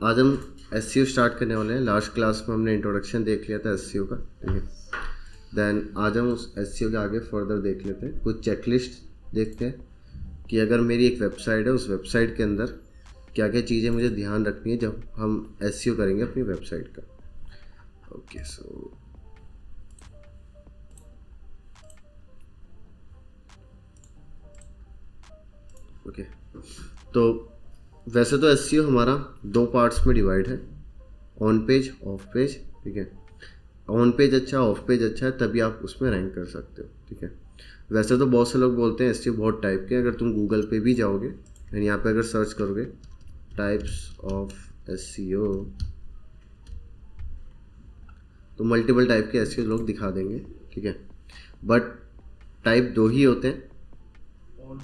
आज हम SEO start करने वाले हैं। लास्ट क्लास में हमने इंट्रोडक्शन देख लिया था एसईओ का, ठीक है। देन आज हम उस एसईओ के आगे फर्दर देख लेते हैं। कुछ चेकलिस्ट देखते हैं कि अगर मेरी एक वेबसाइट है, उस वेबसाइट के अंदर क्या क्या चीज़ें मुझे ध्यान रखनी है जब हम एसईओ करेंगे अपनी वेबसाइट का। ओके, सो ओके, तो वैसे तो एसईओ हमारा दो पार्ट्स में डिवाइड है, ऑन पेज, ऑफ पेज, ठीक है। ऑन पेज अच्छा, ऑफ पेज अच्छा है, तभी आप उसमें रैंक कर सकते हो, ठीक है। वैसे तो बहुत से लोग बोलते हैं एसईओ बहुत टाइप के। अगर तुम गूगल पे भी जाओगे एंड यहाँ पे अगर सर्च करोगे टाइप्स ऑफ एसईओ, तो मल्टीपल टाइप के एसईओ लोग दिखा देंगे, ठीक है। बट टाइप दो ही होते हैं,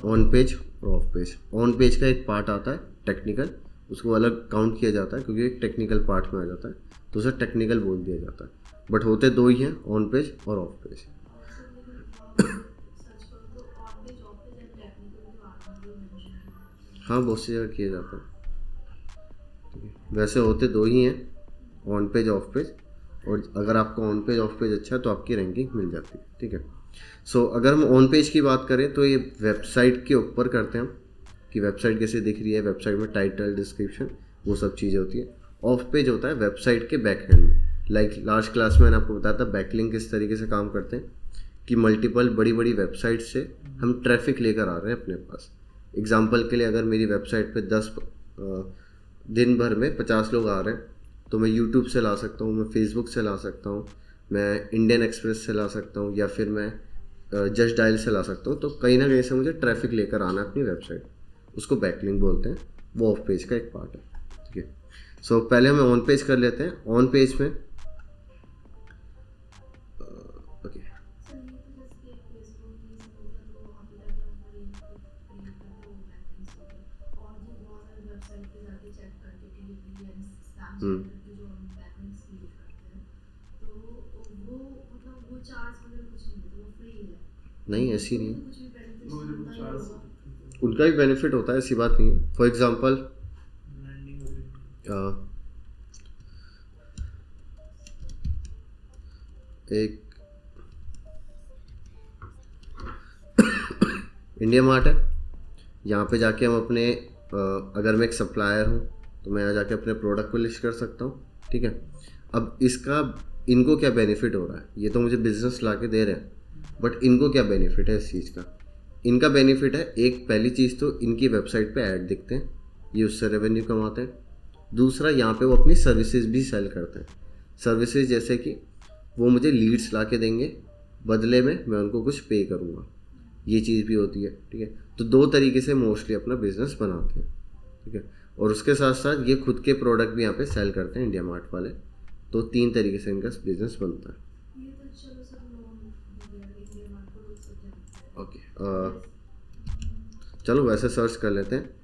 ऑन पेज और ऑफ पेज। ऑन पेज का एक पार्ट आता है टेक्निकल, उसको अलग काउंट किया जाता है क्योंकि एक टेक्निकल पार्ट में आ जाता है, तो उसे टेक्निकल बोल दिया जाता है। बट होते दो ही हैं, ऑन पेज और ऑफ पेज। हाँ, बहुत सी जगह किया जाता है, ठीक है। वैसे होते दो ही हैं, ऑन पेज, ऑफ पेज। और अगर आपको ऑन पेज, ऑफ पेज अच्छा है तो आपकी रैंकिंग मिल जाती है, ठीक है। सो अगर हम ऑन पेज की बात करें तो ये वेबसाइट के ऊपर करते हैं हम, कि वेबसाइट कैसे दिख रही है, वेबसाइट में टाइटल, डिस्क्रिप्शन, वो सब चीज़ें होती है। ऑफ पेज होता है वेबसाइट के बैक एंड में। लाइक लास्ट क्लास में मैंने आपको बताया था बैकलिंक किस तरीके से काम करते हैं, कि मल्टीपल बड़ी बड़ी वेबसाइट से हम ट्रैफिक लेकर आ रहे हैं अपने पास। एग्जाम्पल के लिए अगर मेरी वेबसाइट पे 10 दिन भर में 50 लोग आ रहे हैं, तो मैं यूट्यूब से ला सकता हूँ, मैं फेसबुक से ला सकता हूँ, मैं इंडियन एक्सप्रेस से ला सकता हूँ, या फिर मैं जस्ट डायल से ला सकता हूँ। तो कहीं ना कहीं से मुझे ट्रैफिक लेकर आना है अपनी वेबसाइट, उसको बैकलिंक बोलते हैं। वो ऑफ पेज का एक पार्ट है, ठीक है। सो पहले हमें ऑन पेज कर लेते हैं। ऑन पेज में ओके, नहीं ऐसी नहीं है, उनका भी बेनिफिट होता है, ऐसी बात नहीं है। फॉर एग्जांपल एक इंडिया मार्ट है, यहाँ पे जाके हम अपने अगर मैं एक सप्लायर हूँ तो मैं यहाँ जाके अपने प्रोडक्ट को लिस्ट कर सकता हूँ, ठीक है। अब इसका इनको क्या बेनिफिट हो रहा है, ये तो मुझे बिजनेस ला के दे रहे हैं, बट इनको क्या बेनिफिट है इस चीज़ का। इनका बेनिफिट है, एक पहली चीज़ तो इनकी वेबसाइट पे ऐड दिखते हैं, ये उससे रेवेन्यू कमाते हैं। दूसरा, यहाँ पे वो अपनी सर्विसेज भी सेल करते हैं। सर्विसेज जैसे कि वो मुझे लीड्स ला के देंगे, बदले में मैं उनको कुछ पे करूँगा, ये चीज़ भी होती है, ठीक है। तो दो तरीके से मोस्टली अपना बिजनेस बनाते हैं, ठीक है। और उसके साथ साथ ये खुद के प्रोडक्ट भी यहाँ पे सेल करते हैं इंडिया मार्ट वाले। तो तीन तरीके से इनका बिजनेस बनता है। ओके, चलो वैसे सर्च कर लेते हैं।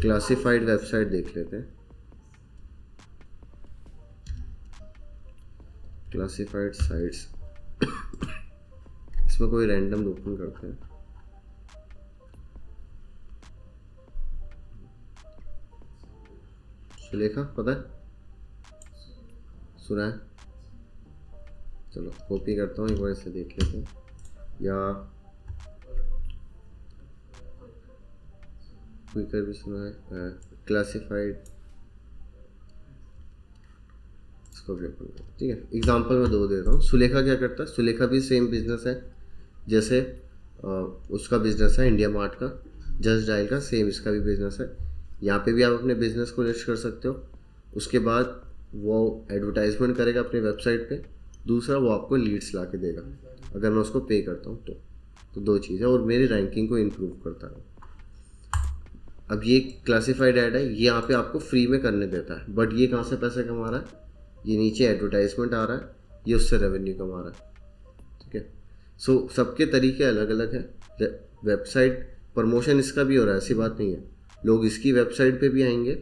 क्लासिफाइड वेबसाइट देख लेते हैं। क्लासिफाइड साइट्स इसमें कोई रैंडम ओपन करते हैं। सुलेखा पता है, सुना है? चलो कॉपी करता हूँ, एक बार इसे देख लेते हैं। या क्विकर भी सुना है, क्लासिफाइड, इसको भी ओपन करते हैं, ठीक है। एग्जांपल मैं दो दे रहा हूँ। सुलेखा क्या करता है, सुलेखा भी सेम बिजनेस है जैसे उसका बिजनेस है इंडिया मार्ट का, जस्ट डायल का, सेम इसका भी बिजनेस है। यहाँ पे भी आप अपने बिजनेस को लिस्ट कर सकते हो। उसके बाद वो एडवर्टाइजमेंट करेगा अपनी वेबसाइट पे। दूसरा, वो आपको लीड्स ला के देगा अगर मैं उसको पे करता हूँ तो दो चीज़ें, और मेरी रैंकिंग को इम्प्रूव करता है। अब ये क्लासिफाइड ऐड है, ये यहाँ पे आपको फ्री में करने देता है, बट ये कहाँ से पैसे कमा रहा है, ये नीचे एडवर्टाइजमेंट आ रहा है, ये उससे रेवेन्यू कमा रहा है, ठीक है। सो सबके तरीके अलग अलग हैं। वेबसाइट प्रमोशन इसका भी हो रहा है, ऐसी बात नहीं है। लोग इसकी वेबसाइट पे भी आएंगे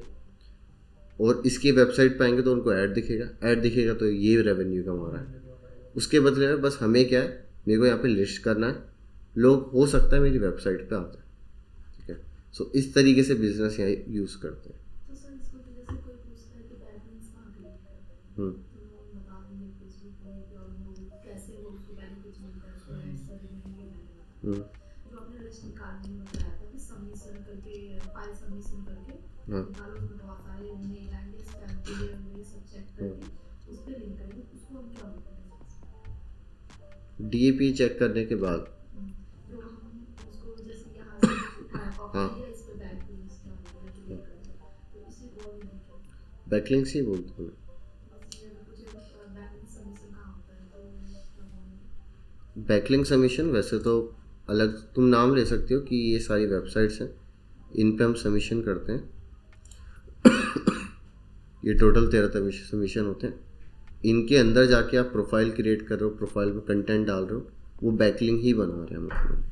और इसकी वेबसाइट पे आएंगे तो उनको ऐड दिखेगा, ऐड दिखेगा तो ये रेवेन्यू कमा रहा है। उसके बदले में बस हमें क्या है, मेरे को यहाँ पे लिस्ट करना है, लोग हो सकता है मेरी वेबसाइट पे आते हैं, ठीक है। सो इस तरीके से बिजनेस यहाँ यूज़ करते हैं। तो सर इसको तो जैसे कोई पूछता है कि बैकलिंक्स कहाँ क्रिएट करते हैं, हम्म, तो वो बता देंगे फेसबुक पे कि और वो कैसे वो उसको बेनिफिट्स मिलता है, उसको रैंक कर रहे हैं, ये मैंने बताया। हम्म, जो आपने लिस्ट निकालने में बताया था कि सबमिशन करके, फाइल सबमिशन करके हाँ निकालो, उसमें बहुत सारे मेल आईडी स्पैम ये सब चेक हाँ। करके उस पर लिंक करेंगे, उसको हम क्या बोलते हैं? DAP चेक करने के बाद जो हम उसको जैसे यहाँ से कुछ उठाया कॉपी हाँ किया, इस पे बैक लिंक्स क्या बोलते हैं, क्लिक कर दिया, तो इसे बोलेंगे क्या? बैकलिंक्स ही बोलते हैं। बस ये अगर कुछ बैक लिंक सबमिशन कहाँ होता है तो क्या बोलेंगे? बैकलिंक सबमिशन वैसे तो अलग तुम नाम ले सकते हो कि ये सारी वेबसाइट्स हैं, इन पे हम सबमिशन करते हैं। ये टोटल 13 सबमिशन होते हैं। इनके अंदर जाके आप प्रोफाइल क्रिएट कर रहे हो, प्रोफाइल में कंटेंट डाल रहे हो, वो बैकलिंक ही बना रहे हैं मतलब।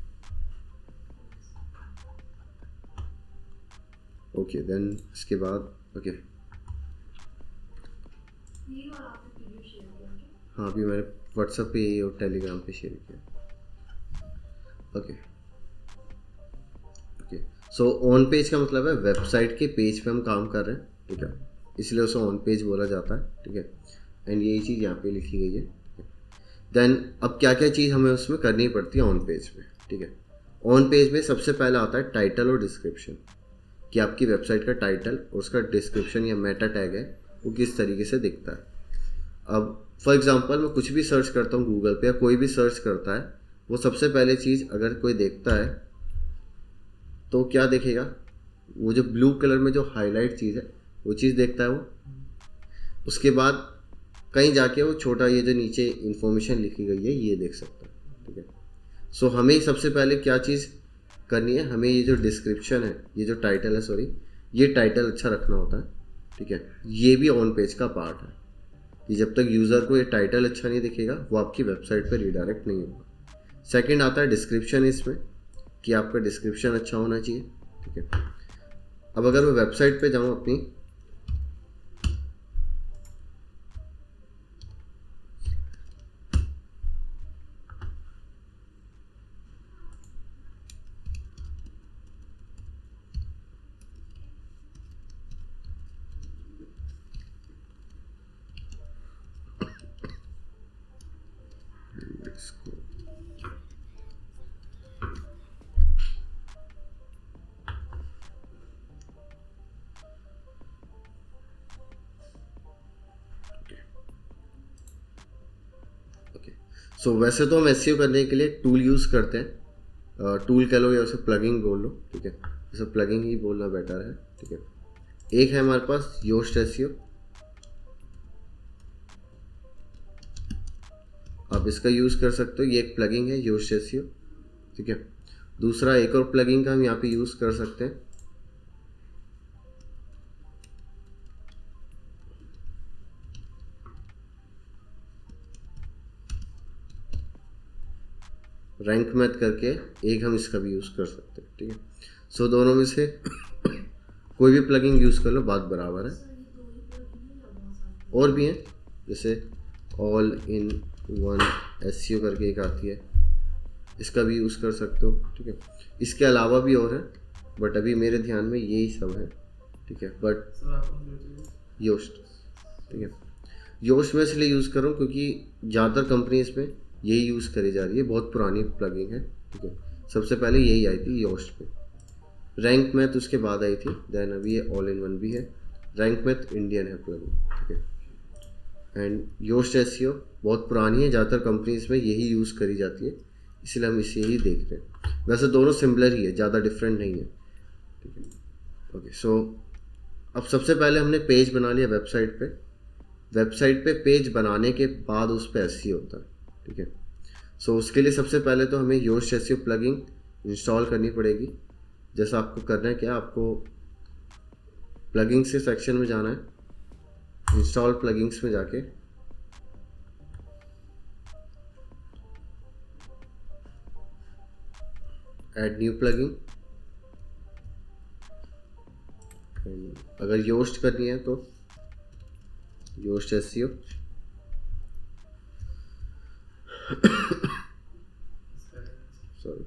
ओके देन इसके बाद ओके ये और आपने वीडियो शेयर किया क्या? हाँ अभी मैंने व्हाट्सएप पे और टेलीग्राम पे शेयर किया। Okay okay so on page का मतलब है वेबसाइट के पेज पे हम काम कर रहे हैं, ठीक है, इसलिए उसे ऑन पेज बोला जाता है, ठीक है। एंड यही चीज़ यहाँ पे लिखी गई है। देन अब क्या क्या चीज़ हमें उसमें करनी पड़ती है ऑन पेज में, ठीक है। ऑन पेज में सबसे पहला आता है टाइटल और डिस्क्रिप्शन, कि आपकी वेबसाइट का टाइटल और उसका डिस्क्रिप्शन या मेटा टैग है वो किस तरीके से दिखता है। अब फॉर एग्जांपल मैं कुछ भी सर्च करता हूँ गूगल पे या कोई भी सर्च करता है, वो सबसे पहले चीज़ अगर कोई देखता है तो क्या देखेगा, वो जो ब्लू कलर में जो हाईलाइट चीज़ है वो चीज़ देखता है वो। उसके बाद कहीं जाके वो छोटा ये जो नीचे इन्फॉर्मेशन लिखी गई है ये देख सकता है, ठीक है। सो हमें सबसे पहले क्या चीज़ करनी है, हमें ये जो डिस्क्रिप्शन है, ये जो टाइटल है, सॉरी, ये टाइटल अच्छा रखना होता है, ठीक है। ये भी ऑन पेज का पार्ट है कि जब तक यूज़र को ये टाइटल अच्छा नहीं दिखेगा वो आपकी वेबसाइट पर रिडायरेक्ट नहीं होगा। सेकंड आता है डिस्क्रिप्शन, इसमें कि आपका डिस्क्रिप्शन अच्छा होना चाहिए, ठीक है। अब अगर मैं वेबसाइट पे जाऊँ अपनी, इसको ओके सो वैसे तो हम एसईओ करने के लिए एक टूल यूज़ करते हैं, टूल कह लो या उसे प्लगिंग बोल लो, ठीक है, जैसे प्लगिंग ही बोलना बेटर है, ठीक है। एक है हमारे पास योस्ट एसईओ, आप इसका यूज़ कर सकते हो, ये एक प्लगिंग है योस्ट एसईओ, ठीक है। दूसरा एक और प्लगिंग का हम यहाँ पे यूज़ कर सकते हैं, रैंक मैथ करके, एक हम इसका भी यूज़ कर सकते हैं, ठीक है। सो दोनों में से कोई भी प्लगिंग यूज़ कर लो, बात बराबर है। सर ये दो ही प्लगइन है या बहुत सारे और भी हैं, जैसे ऑल इन वन एसईओ करके एक आती है, इसका भी यूज़ कर सकते हो, ठीक है। इसके अलावा भी और है बट अभी मेरे ध्यान में यही सब है, ठीक है। बट योस्ट, ठीक है, योस्ट में इसलिए यूज़ कर रहा हूँ क्योंकि ज़्यादातर कंपनीज में यही यूज़ करी जा रही है, बहुत पुरानी प्लगिंग है, ठीक है। सबसे पहले यही आई थी योस्ट पे, रैंक मैथ उसके बाद आई थी, देन अभी ये ऑल इन वन भी है। रैंक मैथ इंडियन है प्लगिंग, ठीक है। एंड योस्ट एसईओ बहुत पुरानी है, ज़्यादातर कंपनीज में यही यूज़ करी जाती है, इसलिए हम इसे ही देख रहे हैं। वैसे दोनों सिमिलर ही है, ज़्यादा डिफरेंट नहीं है, ठीक है। ओके सो अब सबसे पहले हमने पेज बना लिया वेबसाइट पे, वेबसाइट पे पेज बनाने के बाद उस पर एसईओ होता है, ठीक है। सो उसके लिए सबसे पहले तो हमें योस्ट एसईओ प्लगिंग इंस्टॉल करनी पड़ेगी। जैसा आपको करना है क्या, आपको प्लगिंग्स के सेक्शन में जाना है, इंस्टॉल प्लगिंग्स में जाके ऐड न्यू प्लगिंग, अगर योस्ट करनी है तो योस्ट एसईओ, सॉरी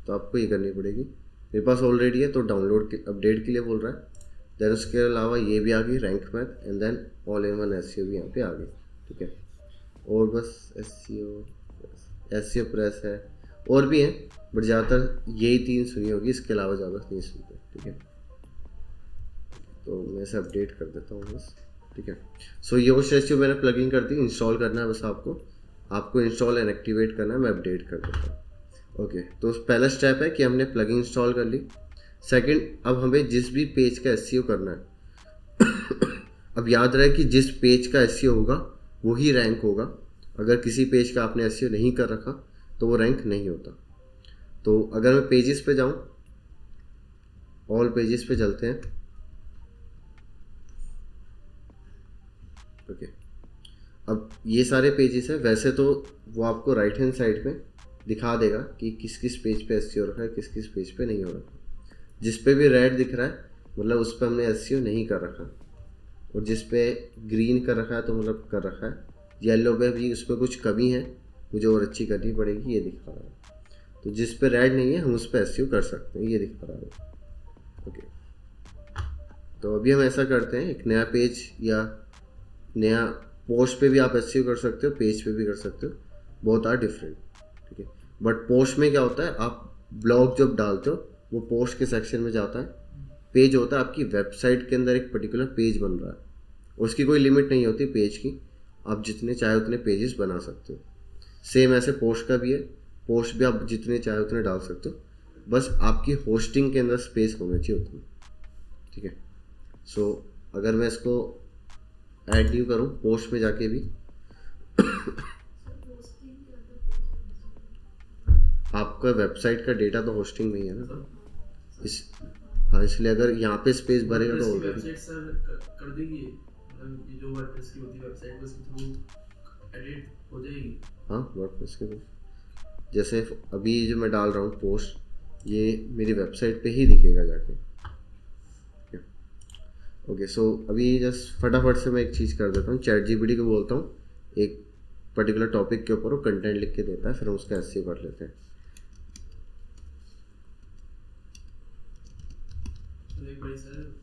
तो आपको ये करनी पड़ेगी। मेरे पास ऑलरेडी है तो डाउनलोड के अपडेट के लिए बोल रहा है। देन उसके अलावा ये भी आ गई Rank Math and then all in one S भी यहाँ पे आ गई, ठीक है। और बस एस प्रेस है, और भी हैं बट ज़्यादातर यही 3 सुनी होगी, इसके अलावा ज़्यादा नहीं सुनते, ठीक है। तो मैं इसे अपडेट कर देता हूँ बस, ठीक है। सो योस्ट एस मैंने प्लगइन कर दी, इंस्टॉल करना है बस आपको इंस्टॉल एंड एक्टिवेट करना है, मैं अपडेट कर देता हूँ। ओके, तो पहला स्टेप है कि हमने प्लगइन इंस्टॉल कर ली। सेकंड, अब हमें जिस भी पेज का एसईओ करना है अब याद रहे कि जिस पेज का एसईओ होगा वही रैंक होगा। अगर किसी पेज का आपने एसईओ नहीं कर रखा तो वो रैंक नहीं होता। तो अगर मैं पेजेस पे जाऊं, ऑल पेजेस पे चलते हैं। ओके, अब ये सारे पेजेस हैं। वैसे तो वो आपको राइट हैंड साइड में दिखा देगा कि किस किस पेज पे एसईओ रखा है, किस किस पेज पे नहीं हो रखा। जिस पे भी रेड दिख रहा है मतलब उस पर हमने एसईओ नहीं कर रखा, और जिस पे ग्रीन कर रखा है तो मतलब कर रखा है। येलो पे भी उस पर कुछ कमी है, मुझे और अच्छी करनी पड़ेगी, ये दिखा रहा है। तो जिस पे रेड नहीं है हम उस पर एसईओ कर सकते हैं, ये दिखा रहा है। ओके, तो अभी हम ऐसा करते हैं, एक नया पेज या नया पोस्ट पे भी आप एसईओ कर सकते हो, पेज पे भी कर सकते हो, बहुत आर डिफरेंट, ठीक है। बट पोस्ट में क्या होता है, आप ब्लॉग जब डालते हो वो पोस्ट के सेक्शन में जाता है। पेज होता है आपकी वेबसाइट के अंदर एक पर्टिकुलर पेज बन रहा है, उसकी कोई लिमिट नहीं होती पेज की, आप जितने चाहे उतने पेजेस बना सकते हो। सेम ऐसे पोस्ट का भी है, पोस्ट भी आप जितने चाहे उतने डाल सकते हो, बस आपकी होस्टिंग के अंदर स्पेस होना चाहिए उतनी, ठीक है। सो अगर मैं इसको ऐड न्यू करूँ पोस्ट में जाके भी, आपका वेबसाइट का डेटा तो होस्टिंग में ही है ना, इस हाँ, इसलिए अगर यहाँ पे स्पेस भरेगा तो वेबसाइट सर कर देगी, मतलब ये जो वर्डप्रेस की होती है वेबसाइट उसके थ्रू एडिट हो जाएगी। हाँ, वर्डप्रेस के थ्रू, जैसे अभी जो मैं डाल रहा हूँ पोस्ट, ये मेरी वेबसाइट पे ही दिखेगा जाके। ओके, सो अभी जस्ट फटाफट से मैं एक चीज़ कर देता हूँ, चैट जीपीटी को बोलता हूँ एक पर्टिकुलर टॉपिक के ऊपर वो कंटेंट लिख के देता है, फिर हम उसका एसईओ कर लेते हैं। तो एक बार सर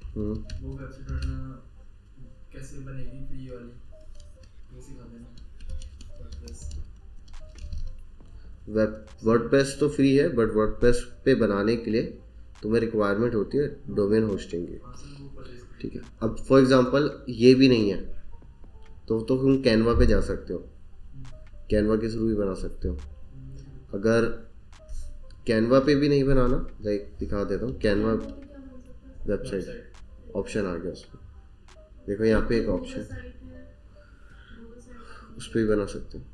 हम्म, वो वेबसाइट बनाना कैसे बनेगी फ्री वाली, वो सिखा देना। वर्डप्रेस तो फ्री है, बट वर्डप्रेस पे बनाने के लिए तुम्हें रिक्वायरमेंट होती है डोमेन होस्टिंग की, हाँ सर वो कर दे सकते ठीक है। अब फॉर एग्जांपल ये भी नहीं है तो तुम कैनवा पे जा सकते हो, कैनवा के थ्रू भी बना सकते हो। अगर कैनवा पे भी नहीं बनाना, लाइक दिखा देता हूँ, कैनवा वेबसाइट ऑप्शन आ गया उसमें, देखो यहाँ पे एक ऑप्शन, उस पर भी बना सकते हो।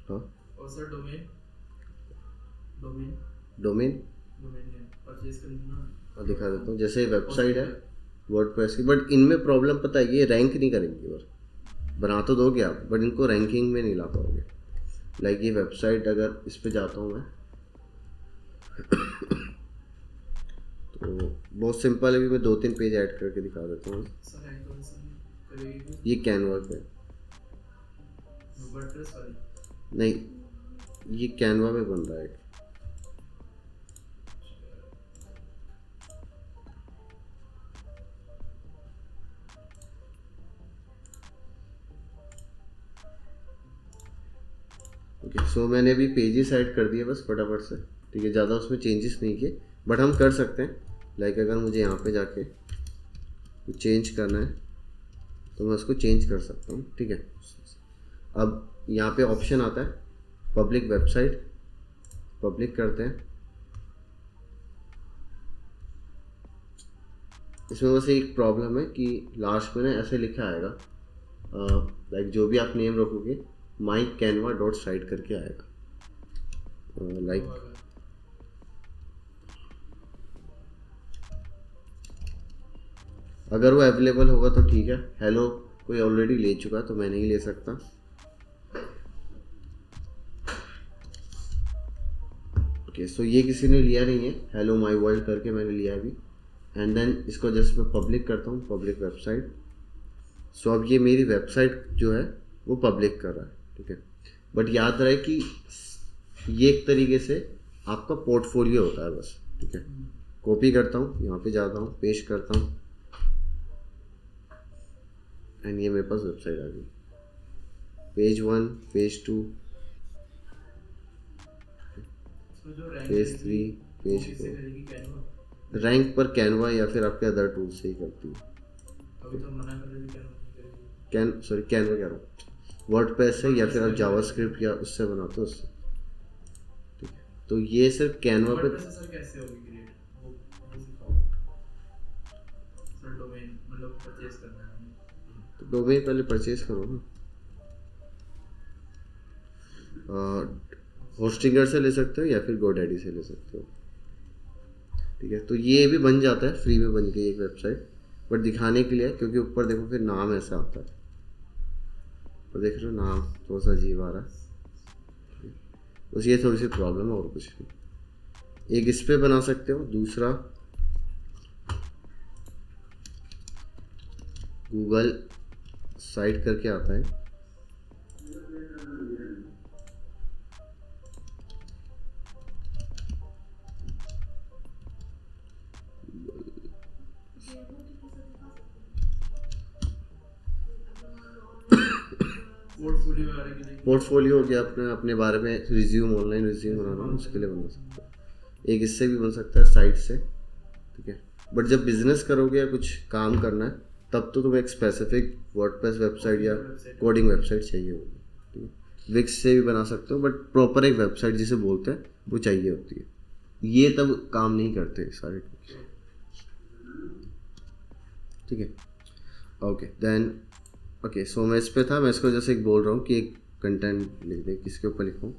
हाँ, और sir domain domain domain domain name purchase करनी ना, दिखा देता हूँ। जैसे वेबसाइट है वर्डप्रेस की, बट इनमें प्रॉब्लम पता है, ये रैंक नहीं करेंगे, और बना तो दोगे आप बट इनको रैंकिंग में नहीं ला पाओगे। लाइक ये वेबसाइट अगर इस पे जाता हूँ मैं तो बहुत सिंपल है, अभी मैं 2-3 पेज ऐड करके दिखा देता हूँ। सर है तो सर करेगी ये कैनवा पे वर्डप्रेस वाली नहीं, ये कैनवा में बन रहा है। ओके, सो मैंने अभी पेजेस ऐड कर दिए बस फटाफट से, ठीक है। ज़्यादा उसमें चेंजेस नहीं किए, बट हम कर सकते हैं। लाइक अगर मुझे यहाँ पे जाके कुछ चेंज करना है तो मैं उसको चेंज कर सकता हूँ, ठीक है। अब यहाँ पे ऑप्शन आता है पब्लिक वेबसाइट, पब्लिक करते हैं। इसमें बस एक प्रॉब्लम है कि लास्ट में ना ऐसे लिखा आएगा, लाइक जो भी आप नेम रखोगे माई कैनवा डॉट साइट करके आएगा, लाइक अगर वो अवेलेबल होगा तो ठीक है। हेलो कोई ऑलरेडी ले चुका तो मैं नहीं ले सकता। ओके, सो ये किसी ने लिया नहीं है, हेलो माई वर्ल्ड करके मैंने लिया अभी, एंड देन इसको जस्ट मैं पब्लिक करता हूँ, पब्लिक वेबसाइट। सो अब ये मेरी वेबसाइट जो है वो पब्लिक कर रहा है, ठीक है। बट याद रहे कि ये एक तरीके से आपका पोर्टफोलियो होता है बस, ठीक है। कॉपी करता हूँ, यहाँ पे जाता हूँ, पेस्ट करता हूँ, एंड ये मेरे पास वेबसाइट आ गई। पेज 1, पेज 2, तो जो रैंक पेज करेगी, 3, वो पेज किससे 4। करेगी? कैनवा? रैंक पर कैनवा या फिर आपके अदर टूल से ही करती है। अभी तो मना कर रहे थे कैनवा नहीं करेगी। कैनवा कह रहा हूँ, वर्डप्रेस है या फिर आप जावास्क्रिप्ट या उससे बनाते हो उससे, ठीक है। तो ये सिर्फ कैनवा पे। वर्डप्रेस सर कैसे होगी क्रिएट? वो सिखाओ सर। डोमेन मतलब परचेज करना है हमें। तो डोमेन पहले परचेज करो ना। होस्टिंगर से ले सकते हो या फिर गोडैडी से ले सकते हो, ठीक है। तो ये भी बन जाता है, फ्री में बन गई एक वेबसाइट, बट दिखाने के लिए, क्योंकि ऊपर देखो फिर नाम ऐसा आता है, और देख रहे हो नाम थोड़ा सा अजीब आ रहा है, बस ये थोड़ी सी प्रॉब्लम है और कुछ नहीं। एक इस पे बना सकते हो, दूसरा गूगल साइट करके आता है, पोर्टफोलियो वगैरह के लिए पोर्टफोलियो हो गया, अपने अपने बारे में रिज्यूम, ऑनलाइन रिज्यूम बनाना है, उसके लिए बना सकते हो। एक इससे भी बन सकता है, साइट से, ठीक है। बट जब बिजनेस करोगे या कुछ काम करना है, तब तो तुम्हें एक स्पेसिफिक वर्डप्रेस वेबसाइट या कोडिंग वेबसाइट चाहिए होगी, ठीक है। विक्स से भी बना सकते हो, बट प्रॉपर एक वेबसाइट जिसे बोलते हैं वो चाहिए होती है। ये तब काम नहीं करते सारे tools, ठीक है। ओके देन, ओके सो मैं इस पे था, मैं इसको जैसे एक बोल रहा हूँ कि एक कंटेंट लिख दे, किसके ऊपर लिखूँ?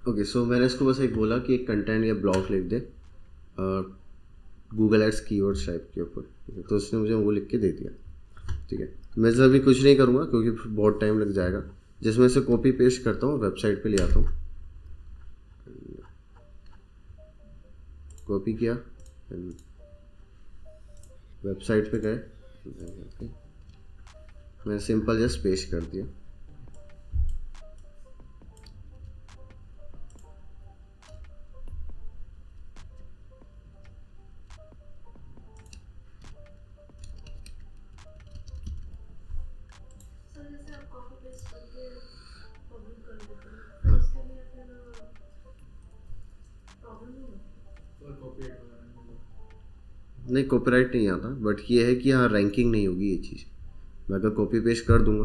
ओके सो मैंने इसको बस एक बोला कि एक कंटेंट या ब्लॉग लिख दे गूगल एड्स कीवर्ड्स टाइप के ऊपर, ठीक है। तो उसने मुझे वो लिख के दे दिया, ठीक है। मैं इसे अभी कुछ नहीं करूँगा क्योंकि बहुत टाइम लग जाएगा। जिसमें से कॉपी पेस्ट करता हूँ, वेबसाइट पे ले आता हूँ, कॉपी किया, वेबसाइट पे गए, मैंने सिंपल जस्ट पेस्ट कर दिया। सर जैसे आप कॉपी पेस्ट करके पब्लिक कर देते हो, फिर उसके लिए फिर प्रॉब्लम नहीं होती? और कॉपीराइट वगैरह नहीं? नहीं, कॉपीराइट नहीं आता, बट ये है कि हाँ रैंकिंग नहीं होगी ये चीज़। मैं अगर कॉपी पेस्ट कर दूंगा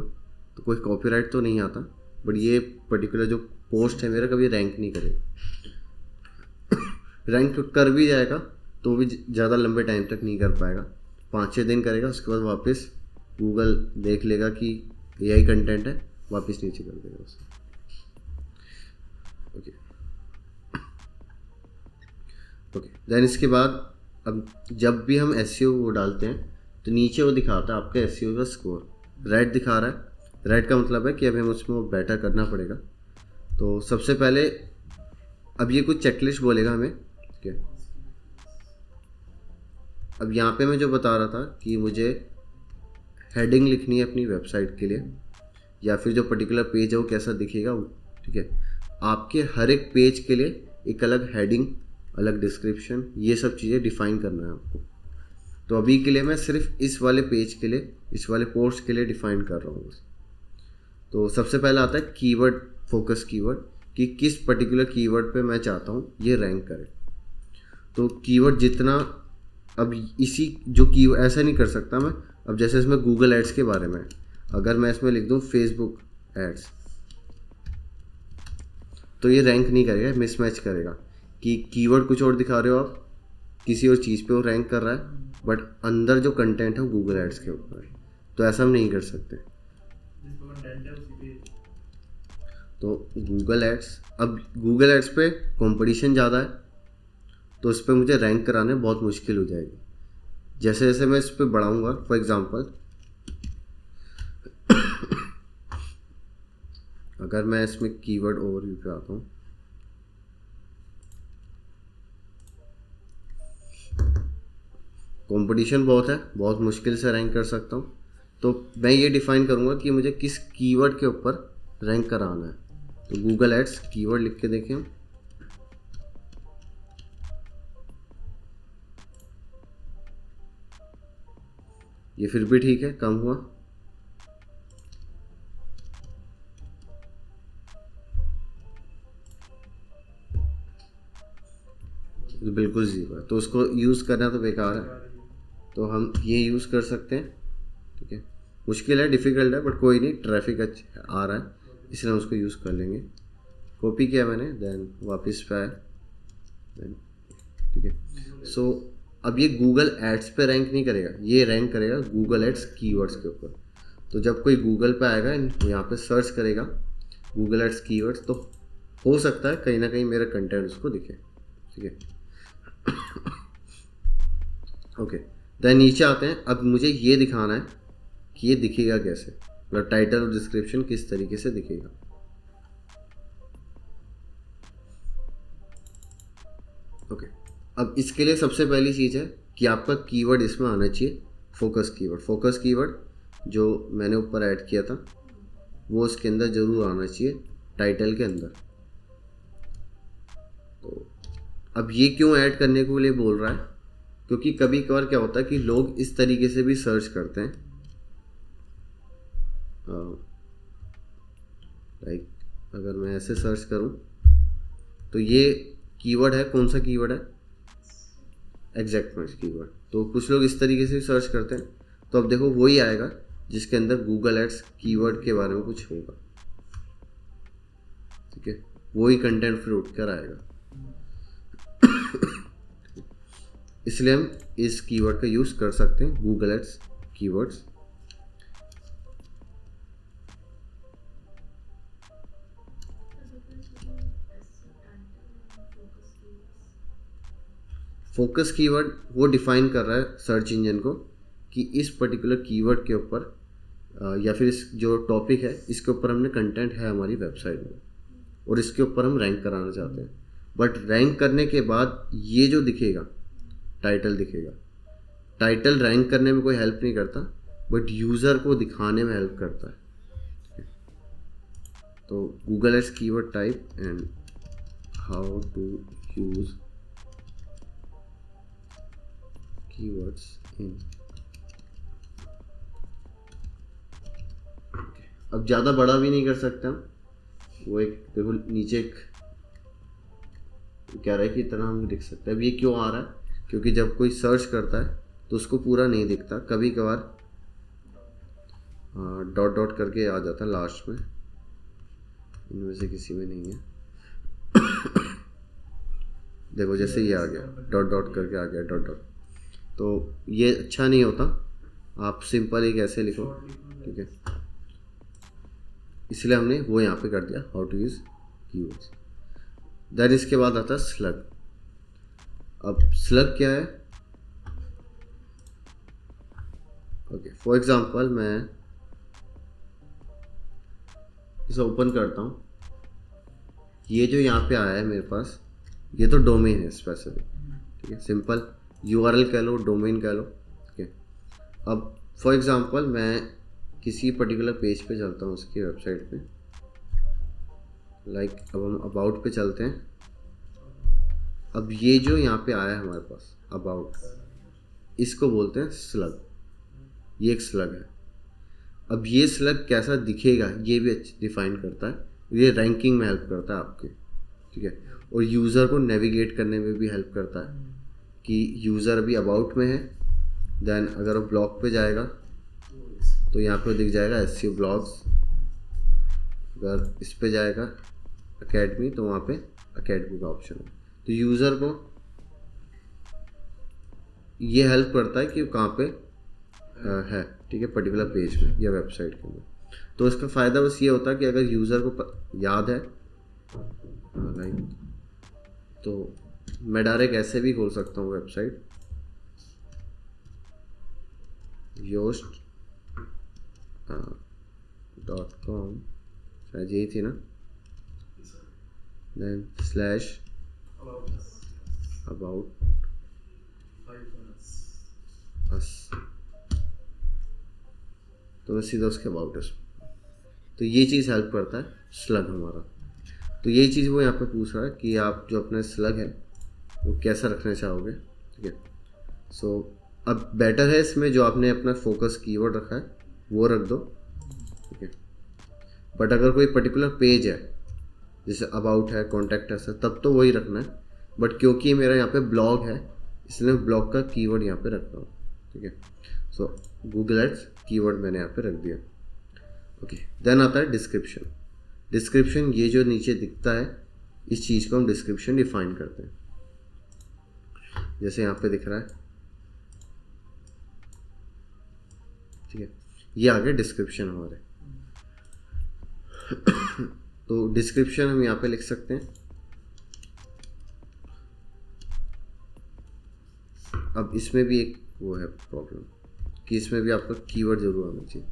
तो कोई कॉपीराइट तो नहीं आता, बट ये पर्टिकुलर जो पोस्ट है मेरा कभी रैंक नहीं करेगा। रैंक कर भी जाएगा तो भी ज़्यादा लंबे टाइम तक नहीं कर पाएगा, 5-6 दिन करेगा, उसके बाद वापस गूगल देख लेगा कि AI कंटेंट है, वापस नीचे कर देगा उसे, ओके ओके। देन इसके बाद अब जब भी हम SEO वो डालते हैं तो नीचे वो दिखाता है आपका SEO का स्कोर, रेड दिखा रहा है। रेड का मतलब है कि अभी हमें उसमें वो बेटर करना पड़ेगा। तो सबसे पहले अब ये कुछ चेकलिस्ट बोलेगा हमें, ठीक है। अब यहाँ पे मैं जो बता रहा था कि मुझे हेडिंग लिखनी है अपनी वेबसाइट के लिए, या फिर जो पर्टिकुलर पेज है वो कैसा दिखेगा, ठीक है। आपके हर एक पेज के लिए एक अलग हेडिंग, अलग डिस्क्रिप्शन, ये सब चीज़ें डिफाइन करना है आपको। तो अभी के लिए मैं सिर्फ इस वाले पेज के लिए, इस वाले पोस्ट के लिए डिफाइन कर रहा हूँ बस। तो सबसे पहला आता है कीवर्ड, फोकस कीवर्ड, कि किस पर्टिकुलर कीवर्ड पे मैं चाहता हूँ ये रैंक करे। तो कीवर्ड जितना, अब इसी जो की ऐसा नहीं कर सकता मैं, अब जैसे इसमें गूगल एड्स के बारे में, अगर मैं इसमें लिख दूँ फेसबुक एड्स, तो ये रैंक नहीं करेगा, मिसमैच करेगा कि कीवर्ड कुछ और दिखा रहे हो आप, किसी और चीज़ पे वो रैंक कर रहा है, बट अंदर जो कंटेंट है वो गूगल एड्स के ऊपर है। तो ऐसा हम नहीं कर सकते। जिस पर कंटेंट है उसी पे। तो गूगल एड्स, अब गूगल एड्स पे कंपटीशन ज़्यादा है, तो इस पर मुझे रैंक कराने बहुत मुश्किल हो जाएगी। जैसे जैसे मैं इस पर बढ़ाऊँगा, फॉर एग्ज़ाम्पल अगर मैं इसमें कीवर्ड ओवरव्यू पे आता हूँ, कंपटीशन बहुत है, बहुत मुश्किल से रैंक कर सकता हूँ। तो मैं ये डिफाइन करूँगा कि मुझे किस कीवर्ड के ऊपर रैंक कराना है। तो गूगल एड्स कीवर्ड लिख के देखें हम। ये फिर भी ठीक है, कम हुआ। तो बिल्कुल ज़ीरो है, तो उसको यूज़ करना तो बेकार है। तो हम ये यूज़ कर सकते हैं, ठीक है। मुश्किल है, डिफ़िकल्ट है, बट कोई नहीं, ट्रैफिक अच्छा आ रहा है इसलिए हम उसको यूज़ कर लेंगे। कॉपी किया मैंने, देन वापस पे आया, देन ठीक है। सो अब ये गूगल एड्स पे रैंक नहीं करेगा, ये रैंक करेगा गूगल एड्स कीवर्ड्स के ऊपर। तो जब कोई गूगल पे आएगा, यहाँ पे सर्च करेगा गूगल एड्स कीवर्ड्स, तो हो सकता है कहीं ना कहीं मेरा कंटेंट उसको दिखे, ठीक है। ओके, देन नीचे आते हैं। अब मुझे ये दिखाना है कि ये दिखेगा कैसे, मतलब टाइटल और डिस्क्रिप्शन किस तरीके से दिखेगा। ओके, अब इसके लिए सबसे पहली चीज़ है कि आपका कीवर्ड इसमें आना चाहिए, फोकस कीवर्ड। फोकस कीवर्ड जो मैंने ऊपर ऐड किया था वो इसके अंदर ज़रूर आना चाहिए, टाइटल के अंदर। तो अब ये क्यों ऐड करने के लिए बोल रहा है, क्योंकि कभी कभार क्या होता है कि लोग इस तरीके से भी सर्च करते हैं, लाइक अगर मैं ऐसे सर्च करूं तो ये कीवर्ड है, कौन सा कीवर्ड है, एग्जैक्ट मैच कीवर्ड। तो कुछ लोग इस तरीके से सर्च करते हैं, तो अब देखो वही आएगा जिसके अंदर गूगल एड्स कीवर्ड के बारे में कुछ होगा, ठीक है। वही कंटेंट फिर उठ कर आएगा। इसलिए हम इस कीवर्ड का यूज़ कर सकते हैं, Google ads keywords. Focus keyword वो डिफाइन कर रहा है सर्च इंजन को कि इस पर्टिकुलर कीवर्ड के ऊपर या फिर इस जो टॉपिक है इसके ऊपर हमने कंटेंट है हमारी वेबसाइट में और इसके ऊपर हम रैंक कराना चाहते हैं। बट रैंक करने के बाद ये जो दिखेगा, टाइटल दिखेगा। टाइटल रैंक करने में कोई हेल्प नहीं करता, बट यूज़र को दिखाने में हेल्प करता है। तो Google ads keyword type and how to use keywords in। अब ज़्यादा बड़ा भी नहीं कर सकते हम, वो एक देखो नीचे एक कह रहा है कि इतना हम लिख सकते हैं। अब ये क्यों आ रहा है, क्योंकि जब कोई सर्च करता है तो उसको पूरा नहीं दिखता, कभी कभार डॉट डॉट करके आ जाता है लास्ट में, इनमें से किसी में नहीं है। देखो जैसे ये आ गया, डॉट डॉट करके आ गया, डॉट डॉट। तो ये अच्छा नहीं होता, आप सिंपल एक ऐसे लिखो, ठीक है। इसलिए हमने वो यहाँ पे कर दिया, how to use keywords. Then इसके बाद आता है स्लग। अब स्लग क्या है, ओके फॉर एग्जांपल मैं इसे ओपन करता हूँ। ये जो यहाँ पे आया है मेरे पास, ये तो डोमेन है स्पेसिफिक, ठीक है। सिंपल यूआरएल कह लो, डोमेन कह लो, ठीक है। अब फॉर एग्जांपल मैं किसी पर्टिकुलर पेज पे चलता हूँ उसकी वेबसाइट पे, लाइक अब हम अबाउट पे चलते हैं। अब ये जो यहाँ पे आया है हमारे पास अबाउट, इसको बोलते हैं स्लग, ये एक स्लग है। अब ये स्लग कैसा दिखेगा ये भी डिफाइन करता है, ये रैंकिंग में हेल्प करता है आपके, ठीक है। और यूज़र को नेविगेट करने में भी हेल्प करता है कि यूज़र अभी अबाउट में है, देन अगर वो ब्लॉग पे जाएगा तो यहाँ पे दिख जाएगा SEO ब्लॉग्स। अगर इस पे जाएगा अकेडमी तो वहाँ पे अकेडमी का ऑप्शन है। तो यूज़र को ये हेल्प करता है कि वो कहाँ पे है, ठीक है, पर्टिकुलर पेज में या वेबसाइट के अंदर। तो इसका फ़ायदा बस ये होता है कि अगर यूज़र को याद है, लाइक तो मैं डायरेक्ट ऐसे भी खोल सकता हूँ वेबसाइट, yoast.com शायद यही थी ना, देन स्लैश अबाउट अस, तो मैं सीधा उसके अबाउट अस, तो ये चीज़ हेल्प करता है स्लग हमारा। तो यही चीज़ वो यहाँ पे पूछ रहा है कि आप जो अपना स्लग है वो कैसा रखना चाहोगे, ठीक है। सो अब बेटर है इसमें जो आपने अपना फोकस कीवर्ड रखा है वो रख दो, ठीक है। बट अगर कोई पर्टिकुलर पेज है जैसे अबाउट है, कॉन्टैक्ट है, तब तो वही रखना है। बट क्योंकि मेरा यहाँ पे ब्लॉग है इसलिए मैं ब्लॉग का कीवर्ड यहाँ पे रखता हूँ, ठीक है। सो गूगल एड्स कीवर्ड मैंने यहाँ पे रख दिया, ओके। देन आता है डिस्क्रिप्शन। डिस्क्रिप्शन ये जो नीचे दिखता है इस चीज़ को हम डिस्क्रिप्शन डिफाइन करते हैं, जैसे यहाँ पे दिख रहा है, ठीक है। ये आ गया डिस्क्रिप्शन हमारे। तो डिस्क्रिप्शन हम यहाँ पे लिख सकते हैं। अब इसमें भी एक वो है प्रॉब्लम कि इसमें भी आपका कीवर्ड जरूर आना चाहिए।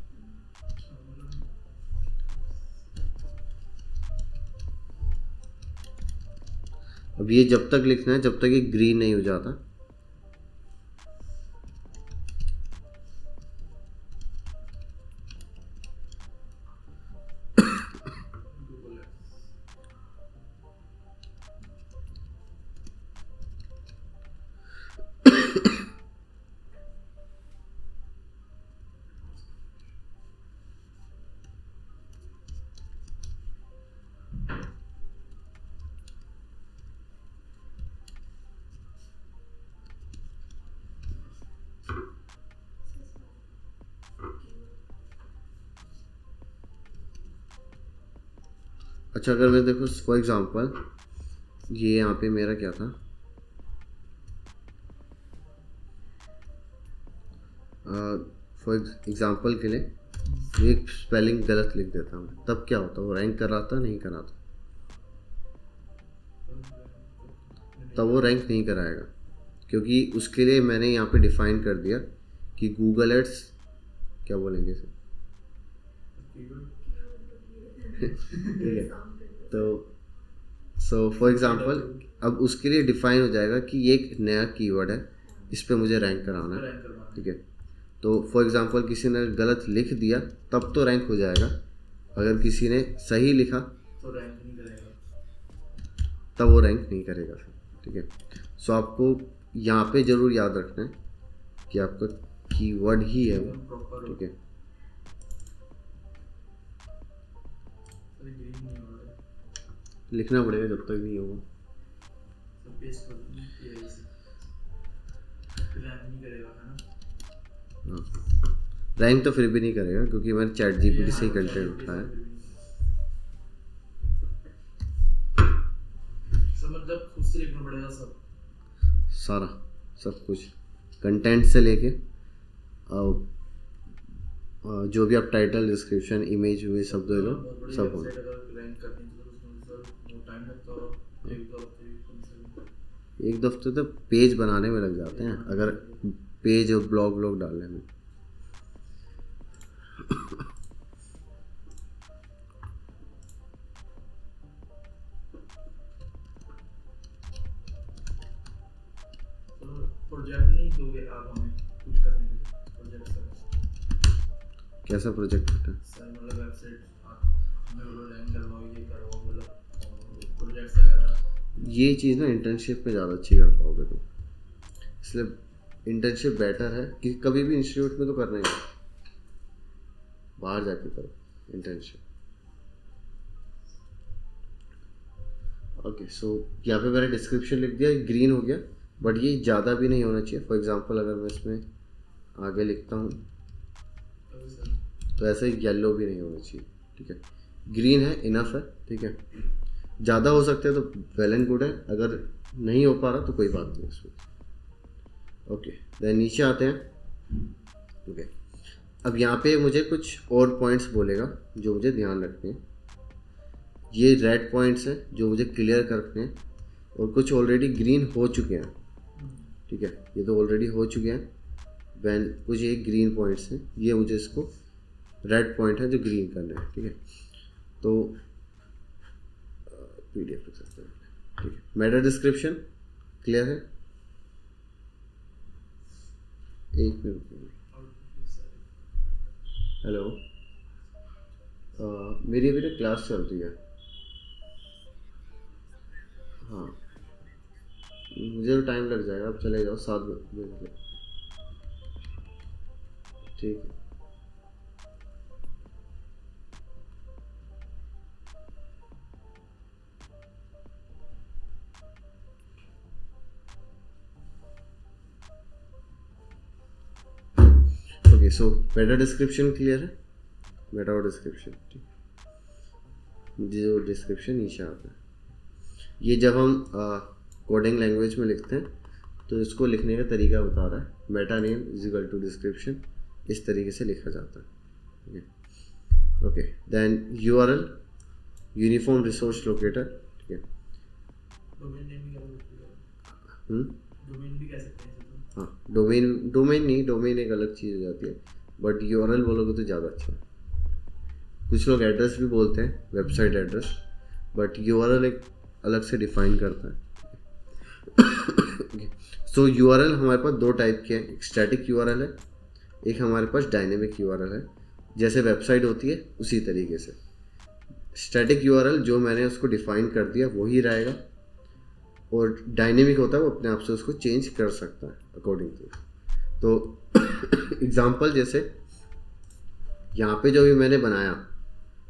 अब ये जब तक लिखना है जब तक ये ग्रीन नहीं हो जाता, अच्छा अगर मैं देखो फॉर एग्जांपल ये यहाँ पे मेरा क्या था, फॉर एग्जांपल के लिए एक स्पेलिंग गलत लिख देता हूँ, तब क्या होता, वो रैंक कराता नहीं कराता? तब वो रैंक नहीं कराएगा, क्योंकि उसके लिए मैंने यहाँ पे डिफाइन कर दिया कि गूगल एड्स क्या बोलेंगे इसे, ठीक है। तो सो फॉर एग्जांपल अब उसके लिए डिफाइन हो जाएगा कि ये एक नया कीवर्ड है, इस पे मुझे रैंक कराना है, ठीक है। तो फॉर एग्जांपल किसी ने गलत लिख दिया तब तो रैंक हो जाएगा, अगर किसी ने सही लिखा तो रैंक नहीं करेगा, तब वो रैंक नहीं करेगा फिर, ठीक है। सो आपको यहाँ पे ज़रूर याद रखना है कि आपका कीवर्ड ही है वो, प्रॉपर ठीक है। ग्रीन नहीं हो रहा है, लिखना पड़ेगा जब तक नहीं होगा। तो पेस्ट कर दूँ ये ऐसे रैंक नहीं करेगा, है ना। हाँ, रैंक तो फिर भी नहीं करेगा क्योंकि मैंने चैट जीपीटी से ही कंटेंट उठाया। सब मतलब खुद से लिखना पड़ेगा सब, सारा सब कुछ कंटेंट से लेके जो भी आप टाइटल, डिस्क्रिप्शन, इमेज हुए सब दे लो, सब होगा। रैंक करनी तो उसमें सर टाइम लगता है, एक दो हफ्ते कम से एक दफ्ते तो पेज बनाने में लग जाते हैं, अगर पेज और ब्लॉग डालने में। प्रोजेक्ट नहीं दोगे आप हमें कुछ करने के लिए, प्रोजेक्ट सर कैसा प्रोजेक्ट होता है? सर मतलब वेबसाइट आप हमें बोलो रैंक करवाओ, ये करवाओ, मतलब प्रोजेक्ट्स वगैरह। ये चीज़ ना इंटर्नशिप में ज़्यादा अच्छी कर पाओगे तुम, इसलिए इंटर्नशिप बेटर है कि कभी भी इंस्टीट्यूट में तो करना ही है, बाहर जाके करो इंटर्नशिप। ओके, सो यहाँ पे मैंने डिस्क्रिप्शन लिख दिया, ग्रीन हो गया, बट ये ज़्यादा भी नहीं होना चाहिए। फॉर एग्जांपल अगर मैं इसमें आगे लिखता हूँ तो ऐसे येलो भी नहीं होना चाहिए, ठीक है। ग्रीन है, इनफ है, ठीक है। ज़्यादा हो सकते हैं तो वेल एंड गुड है, अगर नहीं हो पा रहा तो कोई बात नहीं इसमें। ओके, देन नीचे आते हैं। ओके, अब यहाँ पे मुझे कुछ और पॉइंट्स बोलेगा जो मुझे ध्यान रखने हैं। ये रेड पॉइंट्स हैं जो मुझे क्लियर करने हैं, और कुछ ऑलरेडी ग्रीन हो चुके हैं, ठीक है। ये तो ऑलरेडी हो चुके हैं, वैन कुछ ये ग्रीन पॉइंट्स हैं, ये मुझे इसको रेड पॉइंट है जो ग्रीन करना है, ठीक है। तो PDF लिख सकते हैं, ठीक है। मेटा डिस्क्रिप्शन क्लियर है? एक मिनट। हेलो, मेरी अभी क्लास चल रही है। हाँ, मुझे तो टाइम लग जाएगा, आप चले जाओ 7 बजे तक, ठीक है। ओके, सो मेटा डिस्क्रिप्शन क्लियर है? मेटा और डिस्क्रिप्शन, ठीक है। जो डिस्क्रिप्शन नीचे आता है, ये जब हम कोडिंग लैंग्वेज में लिखते हैं तो इसको लिखने का तरीका बता रहा है। Meta name is equal to description, इस तरीके से लिखा जाता है, ठीक है। Okay, then URL uniform resource locator, ठीक है। डोमेन नेम भी कह सकते हैं, हम्म, डोमेन भी कह सकते हैं इसे तो। हाँ, डोमेन नहीं, डोमेन एक अलग चीज़ हो जाती है, बट URL बोलोगे तो ज़्यादा अच्छा है। कुछ लोग एड्रेस भी बोलते हैं, वेबसाइट एड्रेस, बट URL एक अलग से डिफाइन करता है। सो URL हमारे पास दो टाइप के हैं, एक स्टैटिक URL है, एक हमारे पास डायनेमिक URL है। जैसे वेबसाइट होती है उसी तरीके से स्टैटिक URL जो मैंने उसको डिफाइन कर दिया वही रहेगा, और डायनेमिक होता है वो अपने आप से उसको चेंज कर सकता है अकॉर्डिंग टू। तो एग्जांपल जैसे यहाँ पे जो भी मैंने बनाया,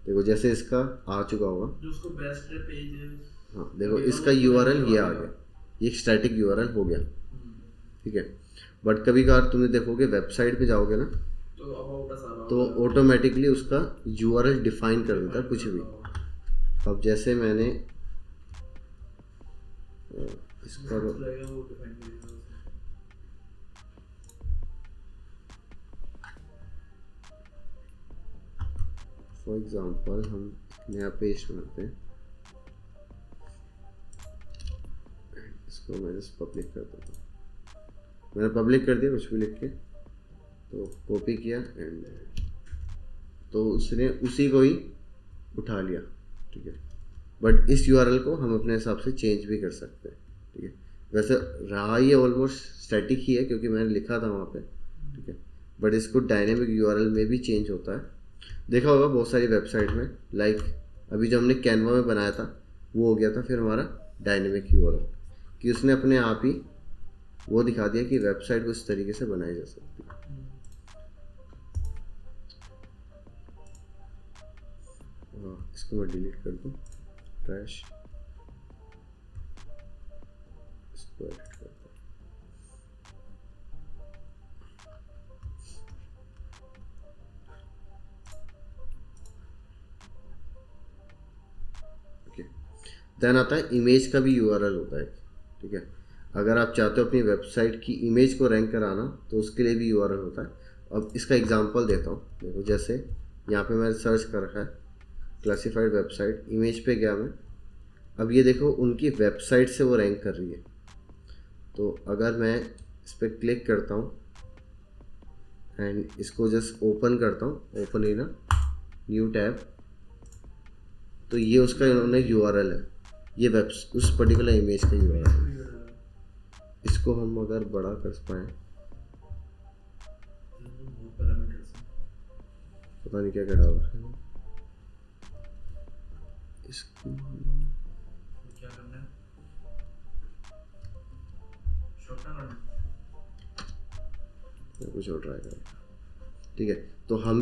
देखो जैसे इसका आ चुका होगा, जो उसको बेस्ट पेज, हाँ देखो इसका URL ये आ गया, ये स्टैटिक URL हो गया, ठीक है। बट कभी कभार तुम्हें देखोगे वेबसाइट पे जाओगे ना, तो अबाउट अस आ रहा तो ऑटोमेटिकली उसका URL डिफाइन कर देता है कुछ भी। अब जैसे मैंने इसका लगेगा वो डिफाइन करेगा उसे। फॉर एग्जांपल हम नया पेज बनाते हैं, इसको मैं जस्ट पब्लिक कर देता हूँ। मैंने पब्लिक कर दिया कुछ भी लिख के, तो कॉपी किया एंड तो उसने उसी को ही उठा लिया, ठीक है। बट इस URL को हम अपने हिसाब से चेंज भी कर सकते हैं, ठीक है। वैसे रहा ये ऑलमोस्ट स्टैटिक ही है क्योंकि मैंने लिखा था वहाँ पे, ठीक है। बट इसको डायनेमिक URL में भी चेंज होता है। देखा होगा बहुत सारी वेबसाइट में, लाइक अभी जो हमने कैनवा में बनाया था वो हो गया था फिर हमारा डायनेमिक URL, कि उसने अपने आप ही वो दिखा दिया कि वेबसाइट को इस तरीके से बनाई जा सकती है। इसको मैं डिलीट कर दूँ, ट्रैश, इसको एडिट कर दूँ। ओके, देन आता है इमेज का भी URL होता है, ठीक है। अगर आप चाहते हो अपनी वेबसाइट की इमेज को रैंक कराना तो उसके लिए भी URL होता है। अब इसका एग्जांपल देता हूँ, देखो जैसे यहाँ पे मैंने सर्च कर रखा है क्लासिफाइड वेबसाइट, इमेज पे गया मैं, अब ये देखो उनकी वेबसाइट से वो रैंक कर रही है। तो अगर मैं इस पर क्लिक करता हूँ एंड इसको जस्ट ओपन करता हूँ, ओपन इन न्यू टैब, तो ये उसका इन्होंने URL है, ये वेब उस पर्टिकुलर इमेज का URL है। इसको हम अगर बड़ा कर पाएँ, पता नहीं क्या क्या डाल रखा है इसको, क्या करना है, शॉर्ट ना करना, कुछ और ट्राई करें, ठीक है। तो हम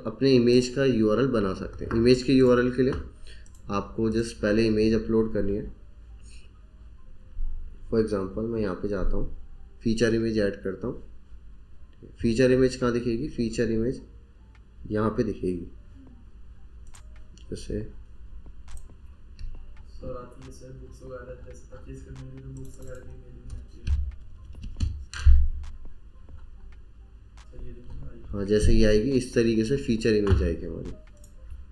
अपने इमेज का URL बना सकते हैं। इमेज के URL के लिए आपको जस्ट पहले इमेज अपलोड करनी है। फॉर एग्जांपल मैं यहाँ पे जाता हूँ, फीचर इमेज ऐड करता हूँ। फीचर इमेज कहाँ दिखेगी? फीचर इमेज यहाँ पे दिखेगी, जैसे सर आती है सर बुक्स वगैरह, जैसे परचेज करने के लिए बुक्स वगैरह की मेल में आती है। चलिए देखो ना, हाँ जैसे ये आएगी इस तरीके से फीचर इमेज आएगी हमारी।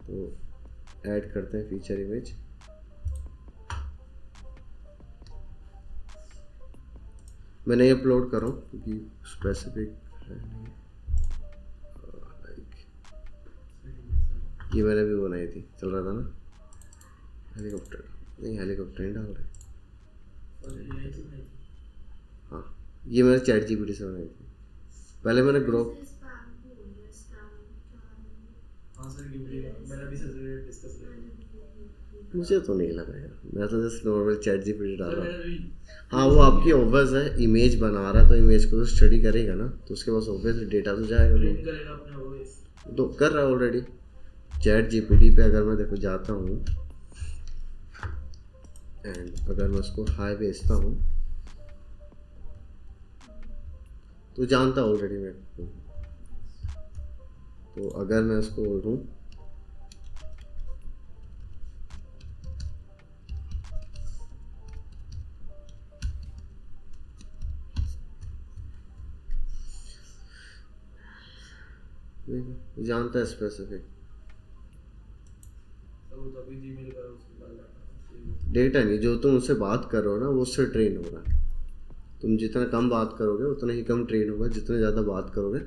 तो ऐड करते हैं फीचर इमेज, मैं नहीं अपलोड कर रहा हूँ क्योंकि स्पेसिफिक है नहीं, लाइक ये मैंने भी बनाई थी, चल रहा था ना हेलीकॉप्टर, नहीं हेलीकॉप्टर नहीं डाल रहे। और ये तो नहीं हाँ ये मैंने चैट जीपीटी से बनाई थी। पहले मैंने ग्रोक, स्पैम हो गया, स्पैम क्या हाँ सर गिव मैंने भी सर से डिस्कस किया मुझे तो नहीं लगा यार, मैं तो जस्ट नॉर्मल चैट जीपीटी डाल सर रहा मैंने हूँ। भी हाँ वो आपकी ऑब्वियस है, इमेज बना रहा है तो इमेज को तो स्टडी करेगा ना, तो उसके पास ऑब्वियस डेटा तो जाएगा ट्रेन नहीं। करेगा अपने वो तो कर रहा है ऑलरेडी। चैट जीपीटी पे अगर मैं देखो जाता हूँ एंड अगर मैं उसको हाई भेजता हूँ तो जानता ऑलरेडी मेरे को। तो अगर मैं उसको बोलूँ देखो जानता है स्पेसिफिक तो वो तभी ईमेल का उसके बाद जाता डेटा नहीं, जो तुम उससे बात कर रहे हो ना वो उससे ट्रेन हो रहा है। तुम जितना कम बात करोगे उतना ही कम ट्रेन होगा, जितना ज़्यादा बात करोगे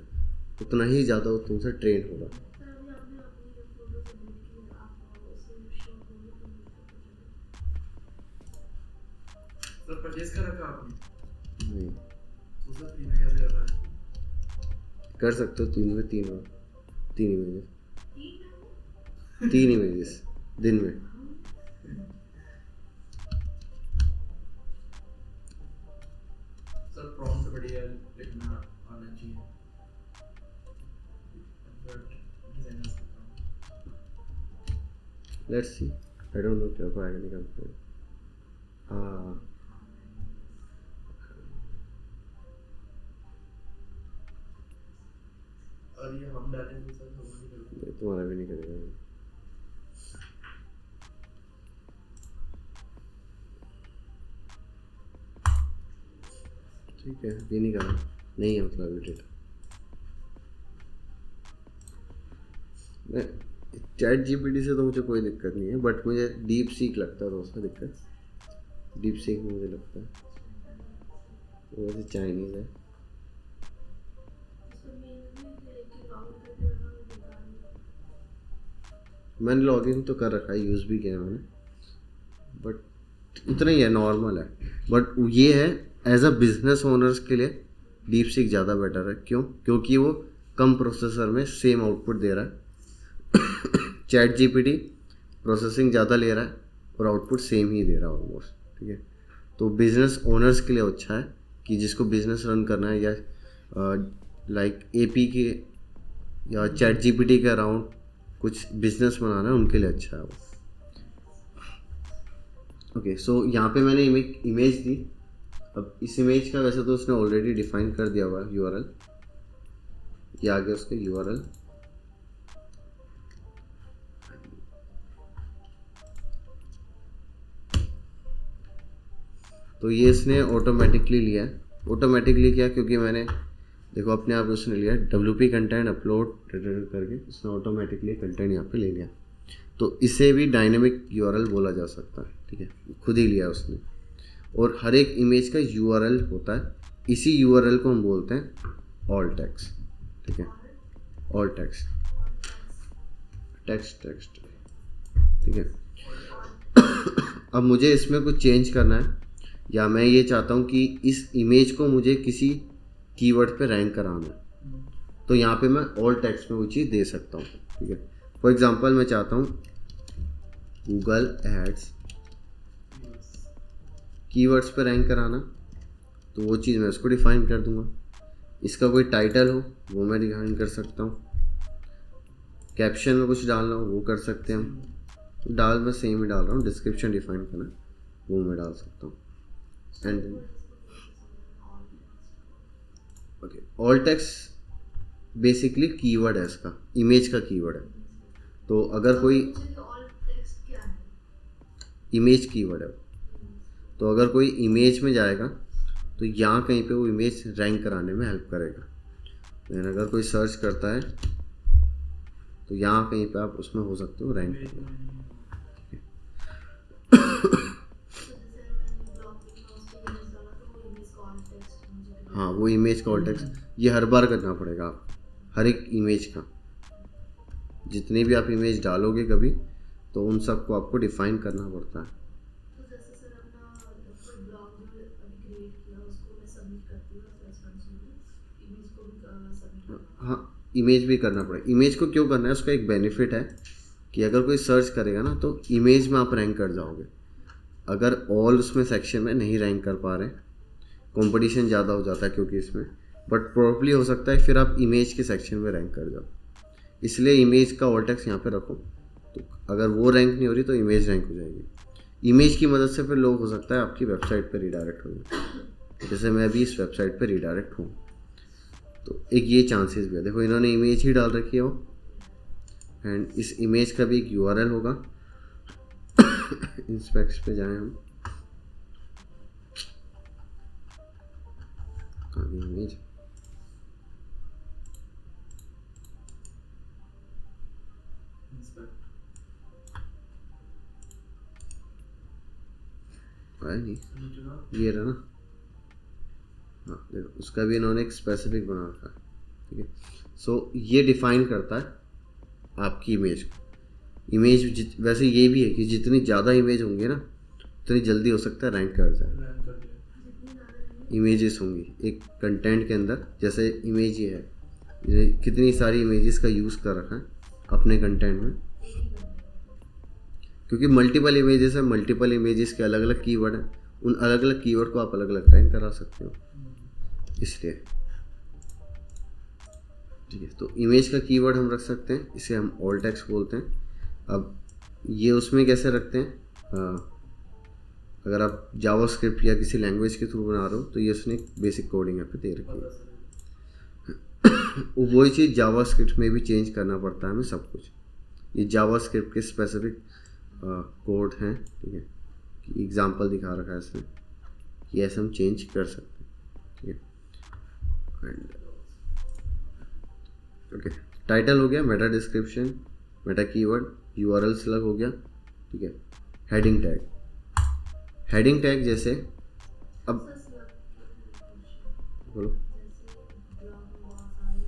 उतना ही ज़्यादा वो तुमसे ट्रेन होगा। सर अभी आपने अपनी फोटो सबमिट की है, आप उसे शो करोगे तो सर परचेज कर रखा आपने नहीं तो सर फ्री में कैसे कर रहा है कर सकते हो 3 में 3 बार, 3 इमेजेस, ठीक है 3 इमेजेस दिन में। सर प्रॉम्प्ट बढ़िया लिखना आना चाहिए डिजाइनर्स का काम let's see, I don't know क्या पाएगा नहीं कर। हाँ और ये हम डालें तो सर हमारी गलती ये तुम्हारा भी नहीं करेगा। ठीक है ये नहीं करा, नहीं है मतलब अभी डेटा। मैं चैट जीपीटी से तो मुझे कोई दिक्कत नहीं है, बट मुझे डीप सीक लगता है तो उसका दिक्कत। डीप सीक में मुझे लगता है वो वैसे चाइनीज़ है। उसको मेल भी लेके लॉग करके रखा वो बेकार है। मैंने लॉगिन तो कर रखा है, यूज़ भी किया है मैंने, बट इतना ही है, नॉर्मल है। बट ये है एज अ बिजनेस ओनर्स के लिए डीप सीक ज़्यादा बेटर है। क्यों? क्योंकि वो कम प्रोसेसर में सेम आउटपुट दे रहा है। चैट जीपीटी प्रोसेसिंग ज़्यादा ले रहा है और आउटपुट सेम ही दे रहा है ऑलमोस्ट। ठीक है, तो बिजनेस ओनर्स के लिए अच्छा है कि जिसको बिजनेस रन करना है या लाइक एपी के या चैट जीपीटी के अराउंड कुछ बिजनेस बनाना है, उनके लिए अच्छा है वो। ओके सो यहाँ पे मैंने इमेज दी। अब इस इमेज का वैसे तो उसने ऑलरेडी डिफाइन कर दिया हुआ है यूआरएल, ये आ गया उसका यूआरएल। तो ये इसने ऑटोमेटिकली लिया है। ऑटोमेटिकली क्या? क्योंकि मैंने देखो अपने आप उसने लिया WP कंटेंट अपलोड करके उसने ऑटोमेटिकली कंटेंट यहाँ पे ले लिया। तो इसे भी डायनेमिक यूआरएल बोला जा सकता है। ठीक है, खुद ही लिया उसने। और हर एक इमेज का यूआरएल होता है, इसी यूआरएल को हम बोलते हैं ऑल टेक्स्ट। ठीक है, ऑल टेक्स्ट, टेक्स्ट। ठीक है, अब मुझे इसमें कुछ चेंज करना है, या मैं ये चाहता हूँ कि इस इमेज को मुझे किसी कीवर्ड पे रैंक कराना है, तो यहाँ पे मैं ऑल टेक्स्ट में वो चीज़ दे सकता हूँ। ठीक है, फॉर एग्जांपल मैं चाहता हूँ गूगल एड्स कीवर्ड्स पे रैंक कराना, तो वो चीज़ मैं उसको डिफाइन कर दूंगा। इसका कोई टाइटल हो वो मैं डिफाइन कर सकता हूँ, कैप्शन में कुछ डालना हो वो कर सकते हैं हम। डाल मैं सेम ही डाल रहा हूँ, डिस्क्रिप्शन डिफाइन करना वो मैं डाल सकता हूँ। And okay, all text basically keyword है, इसका इमेज का कीवर्ड है। तो अगर कोई ऑल टेक्स्ट क्या है? इमेज कीवर्ड है, तो अगर कोई इमेज में जाएगा तो यहाँ कहीं पे वो इमेज रैंक कराने में हेल्प करेगा। लेकिन अगर कोई सर्च करता है तो यहाँ कहीं पे आप उसमें हो सकते हो रैंक। तो जैसे मैंने ब्लॉग लिखा उस पे इमेज डाला तो वो इमेज का ऑल टेक्स्ट मुझे हाँ, वो इमेज का ऑल टेक्स्ट ये हर बार करना पड़ेगा आप, हर एक इमेज का। जितनी भी आप इमेज डालोगे कभी तो उन सबको आपको डिफाइन करना पड़ता है। तो जैसे सर अपना कोई ब्लॉग जो अभी क्रिएट किया उसको मैं सबमिट करती हूँ रेस्पॉन्सिबिलिटी, इमेज को भी सबमिट करना। हाँ, इमेज भी करना पड़ेगा। इमेज को क्यों करना है, उसका एक बेनिफिट है कि अगर कोई सर्च करेगा ना तो इमेज में आप रैंक कर जाओगे। अगर ऑल उसमें सेक्शन में नहीं रैंक कर पा रहे, कंपटीशन ज़्यादा हो जाता है क्योंकि इसमें, बट प्रॉब्ली हो सकता है फिर आप इमेज के सेक्शन में रैंक कर जाओ। इसलिए इमेज का ऑल टेक्स्ट यहाँ पे रखो, तो अगर वो रैंक नहीं हो रही तो इमेज रैंक हो जाएगी। इमेज की मदद से फिर लोग हो सकता है आपकी वेबसाइट पर रिडायरेक्ट हो जाए, जैसे मैं भी इस वेबसाइट पर रिडायरेक्ट हूँ, तो एक ये चांसेस भी है। देखो इन्होंने इमेज ही डाल रखी है वो, एंड इस इमेज का भी एक यूआरएल होगा। इन स्पेक्स पे जाएं हम, इमेज है नहीं, ये रहा ना। हाँ देखो, उसका भी इन्होंने एक स्पेसिफिक बना रखा है, ठीक है। सो ये डिफाइन करता है आपकी इमेज को। इमेज वैसे ये भी है कि जितनी ज़्यादा इमेज होंगी ना उतनी जल्दी हो सकता है रैंक कर जाए। जितनी ज़्यादा इमेजेस होंगी एक कंटेंट के अंदर, जैसे इमेज ये है, ये कितनी सारी इमेजेस का यूज़ कर रखा है अपने कंटेंट में, एक ही करना है। क्योंकि मल्टीपल इमेजेस है, मल्टीपल इमेजेस के अलग अलग कीवर्ड हैं, उन अलग अलग कीवर्ड को आप अलग अलग रैंक करा सकते हो, इसलिए। ठीक है, तो इमेज का कीवर्ड हम रख सकते हैं, इसे हम ऑल टेक्स्ट बोलते हैं। अब ये उसमें कैसे रखते हैं, अगर आप जावास्क्रिप्ट या किसी लैंग्वेज के थ्रू बना रहे हो तो ये उसने बेसिक कोडिंग यहाँ पे दे रखी है। वही चीज़ जावास्क्रिप्ट में भी चेंज करना पड़ता है हमें सब कुछ। ये जावास्क्रिप्ट के स्पेसिफिक कोड हैं, ठीक है, कि एग्जांपल दिखा रखा है इसमें कि ऐसे हम चेंज कर सकते हैं, ठीक है। एंड ओके, टाइटल हो गया, Meta description, Meta keyword, URL slug हो गया, ठीक है। हेडिंग टैग, हेडिंग टैग जैसे अब बोलो। जैसे ब्लॉग में बहुत सारे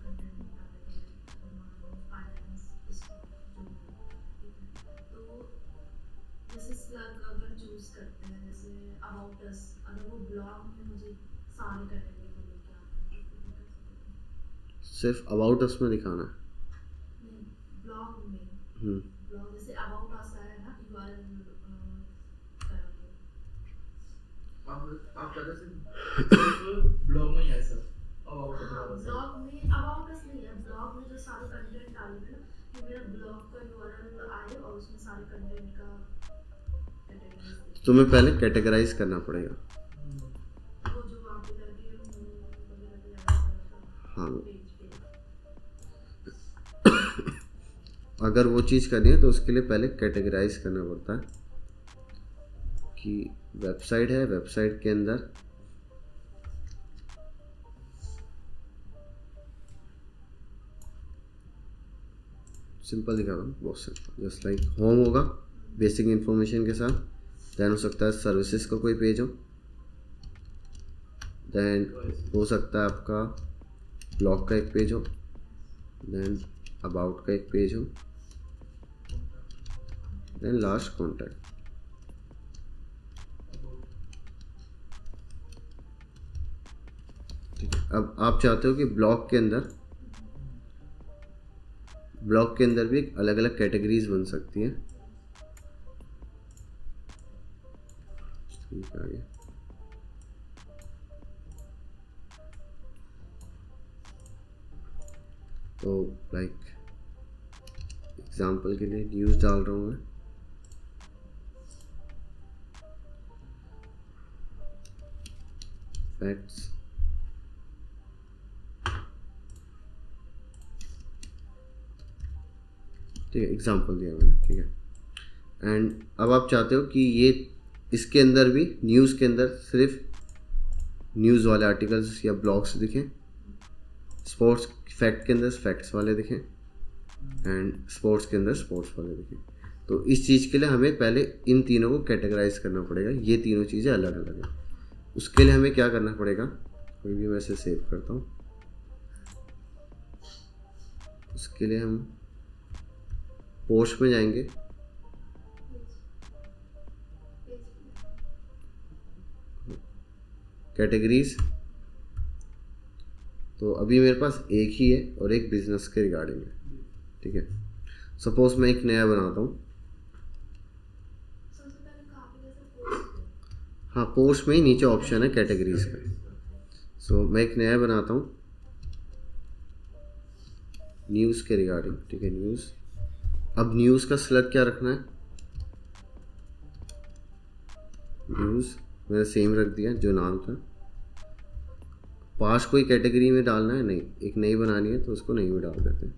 कंटेंट डाले हैं, फाइनेंस जो तो जैसे स्लग अगर चूज करते हैं, जैसे अबाउट अस, अगर वो ब्लॉग में मुझे सारे कैटेगरी को लेके आना है तो फिर कैसे करूं? सिर्फ अबाउट अस में दिखाना है। नहीं, ब्लॉग में, हम्म, ब्लॉग जैसे अबाउट अस है ना, यूआरएल करोगे। आप पता सिर्फ ब्लॉग में ही है सर, अब आप हाँ, बताओ सर। ब्लॉग में अबाउट अस नहीं है, ब्लॉग में जो सारे कंटेंट डाले हैं ना, कि मेरा ब्लॉग का यूआरएल आए और उसमें सारे कंटेंट का कैटेगरीज दिखे। तुम्हें पहले कैटेगराइज करना पड़ेगा। वो जो वहाँ पे जाके वगैरह पे जाके हाँ, पेज पे अगर वो चीज़ करनी है तो उसके लिए पहले कैटेगराइज करना पड़ता है कि वेबसाइट है, वेबसाइट के अंदर सिंपल दिखा रहा हूँ, बहुत सिंपल, जस्ट लाइक होम होगा बेसिक इन्फॉर्मेशन के साथ, देन हो सकता है सर्विसेज का कोई पेज हो, देन हो सकता है आपका ब्लॉग का एक पेज हो, देन अबाउट का एक पेज हो, देन लास्ट कॉन्टैक्ट। ठीक है, अब आप चाहते हो कि ब्लॉग के अंदर भी अलग अलग कैटेगरीज बन सकती हैं। ठीक है, तो लाइक एग्जांपल के लिए न्यूज़ डाल रहा हूँ मैं, फैक्ट्स, ठीक है, एग्जांपल दिया मैंने, ठीक है। एंड अब आप चाहते हो कि ये इसके अंदर भी न्यूज़ के अंदर सिर्फ न्यूज़ वाले आर्टिकल्स या ब्लॉग्स दिखें, स्पोर्ट्स फैक्ट के अंदर फैक्ट्स वाले दिखें, एंड स्पोर्ट्स के अंदर स्पोर्ट्स वाले दिखें। तो इस चीज़ के लिए हमें पहले इन तीनों को कैटेगराइज करना पड़ेगा, ये तीनों चीज़ें अलग अलग हैं। उसके लिए हमें क्या करना पड़ेगा, कोई भी मैं इसे सेव करता हूँ। उसके लिए हम पोस्ट में जाएंगे, कैटेगरीज। तो अभी मेरे पास एक ही है और एक बिजनेस के रिगार्डिंग है, ठीक है। सपोज मैं एक नया बनाता हूँ, सबसे पहले काफी जैसे पोस्ट हाँ पोस्ट में ही नीचे ऑप्शन है कैटेगरीज का। सो मैं एक नया बनाता हूँ न्यूज़ के रिगार्डिंग, ठीक है, न्यूज़। अब न्यूज़ का सिलेक्ट क्या रखना है, न्यूज़ मैंने सेम रख दिया जो नाम था। पास कोई कैटेगरी में डालना है नहीं, एक नई बनानी है तो उसको नई में डाल देते हैं।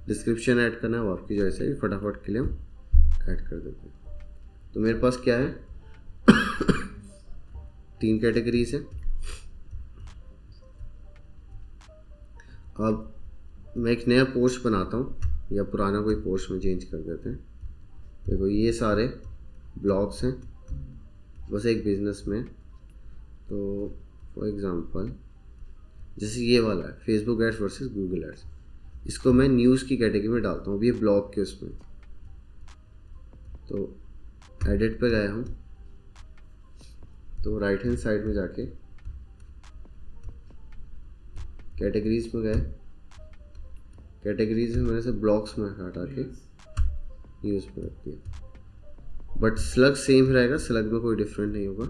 डिस्क्रिप्शन ऐड करना है वो आपकी चॉइस है, फटाफट के लिए हम ऐड कर देते हैं। तो मेरे पास क्या है 3 कैटेगरीज है। अब मैं एक नया पोस्ट बनाता हूँ या पुराना कोई पोस्ट में चेंज कर देते हैं। देखो ये सारे ब्लॉग्स हैं, बस एक बिजनेस में। तो फॉर एग्ज़ाम्पल जैसे ये वाला है Facebook ads versus Google ads, इसको मैं न्यूज़ की कैटेगरी में डालता हूँ। अब ये ब्लॉग के उसमें, तो एडिट पे गए हम, तो राइट हैंड साइड में जाके कैटेगरीज में गए, कैटेगरीज में मैंने से ब्लॉग्स में हटा के न्यूज़ में रख दिया। बट स्लग सेम रहेगा, स्लग में कोई डिफरेंट नहीं होगा,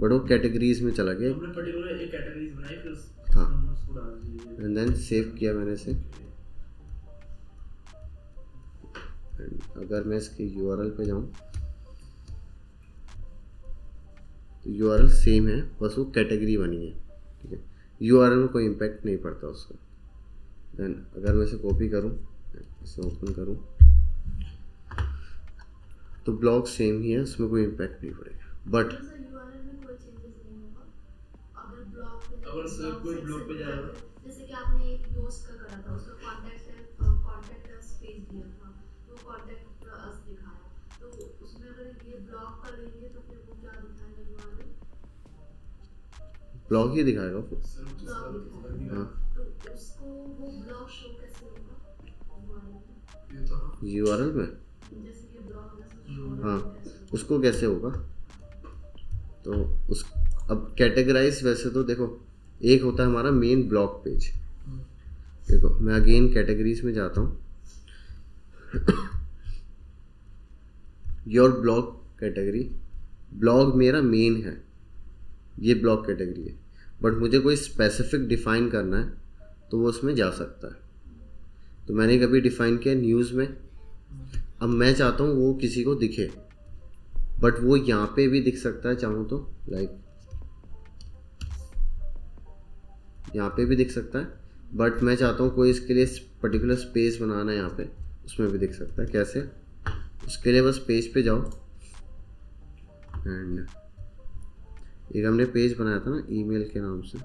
बट वो कैटेगरीज में चला गया। हमने पर्टिकुलर एक कैटेगरीज बनाई फिर हाँ, हमने उसको डाल दिया एंड देन सेव किया मैंने इसे। अगर मैं इसके URL पे जाऊँ तो URL सेम है, बस वो कैटेगरी बनी है, ठीक है। URL में कोई इम्पैक्ट नहीं पड़ता उसका। देन अगर मैं इसे कॉपी करूँ, इसे ओपन करूँ, तो ब्लॉग सेम ही है, उसमें कोई इम्पैक्ट नहीं पड़ेगा। बट सर यूआरएल में कोई चेंजेस नहीं होगा अगर ब्लॉग पे अगर सर कोई ब्लॉग पे जाएगा, जैसे कि आपने एक दोस्त का करा था, उसका कांटेक्ट अस पेज दिया था, वो कांटेक्ट अस दिखाया, तो उसमें अगर ये ब्लॉग का लेंगे तो फिर वो क्या दिखाएगा यूआरएल? ब्लॉग ही दिखाएगा फिर। ब्लॉग दिखाएगा, हाँ, तो उसको वो ब्लॉग शो कैसे होगा यूआरएल में? ये तो URL में, जैसे कि ब्लॉग जैसे शो हाँ कैसे होगा? उसको कैसे होगा, तो उस अब कैटेगराइज वैसे तो देखो एक होता है हमारा मेन ब्लॉग पेज। देखो मैं अगेन कैटेगरीज में जाता हूँ, योर ब्लॉग कैटेगरी, ब्लॉग मेरा मेन है, ये ब्लॉग कैटेगरी है। बट मुझे कोई स्पेसिफिक डिफाइन करना है तो वो उसमें जा सकता है। तो मैंने कभी डिफाइन किया न्यूज़ में, अब मैं चाहता हूँ वो किसी को दिखे, बट वो यहाँ पे भी दिख सकता है चाहूँ तो, लाइक यहाँ पे भी दिख सकता है, बट मैं चाहता हूँ कोई इसके लिए पर्टिकुलर स्पेस बनाना है यहाँ पे, उसमें भी दिख सकता है। कैसे, उसके लिए बस पेज पे जाओ एंड एक हमने पेज बनाया था ना ईमेल के नाम से,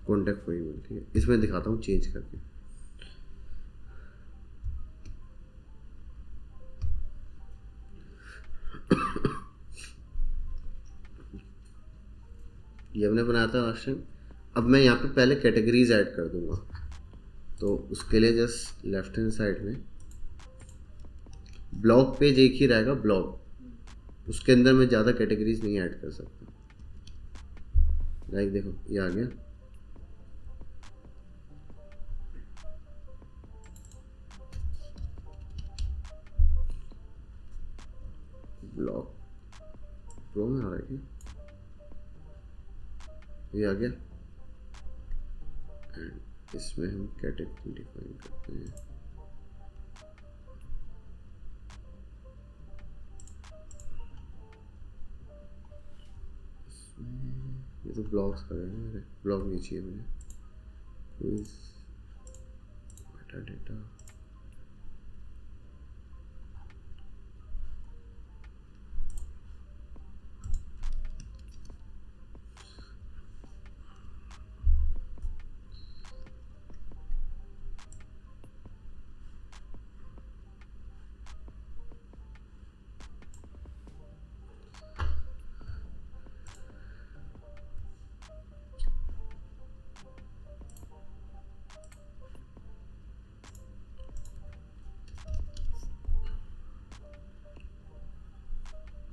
कॉन्टैक्ट फॉर ईमेल, ठीक है, इसमें दिखाता हूँ चेंज करके। ये हमने बनाया था लास्ट टाइम। अब मैं यहाँ पे पहले कैटेगरीज ऐड कर दूंगा, तो उसके लिए जस्ट लेफ्ट हैंड साइड में ब्लॉग पेज एक ही रहेगा ब्लॉग, उसके अंदर मैं ज़्यादा कैटेगरीज नहीं ऐड कर सकता। लाइक देखो ये आ गया, ब्लॉग प्रो में आ रहा है क्या, ये आ गया। एंड इसमें हम कैटेगरी डिफाइन करते हैं, ये तो ब्लॉग्स का है ना, ब्लॉग नहीं चाहिए मुझे, quiz Meta data,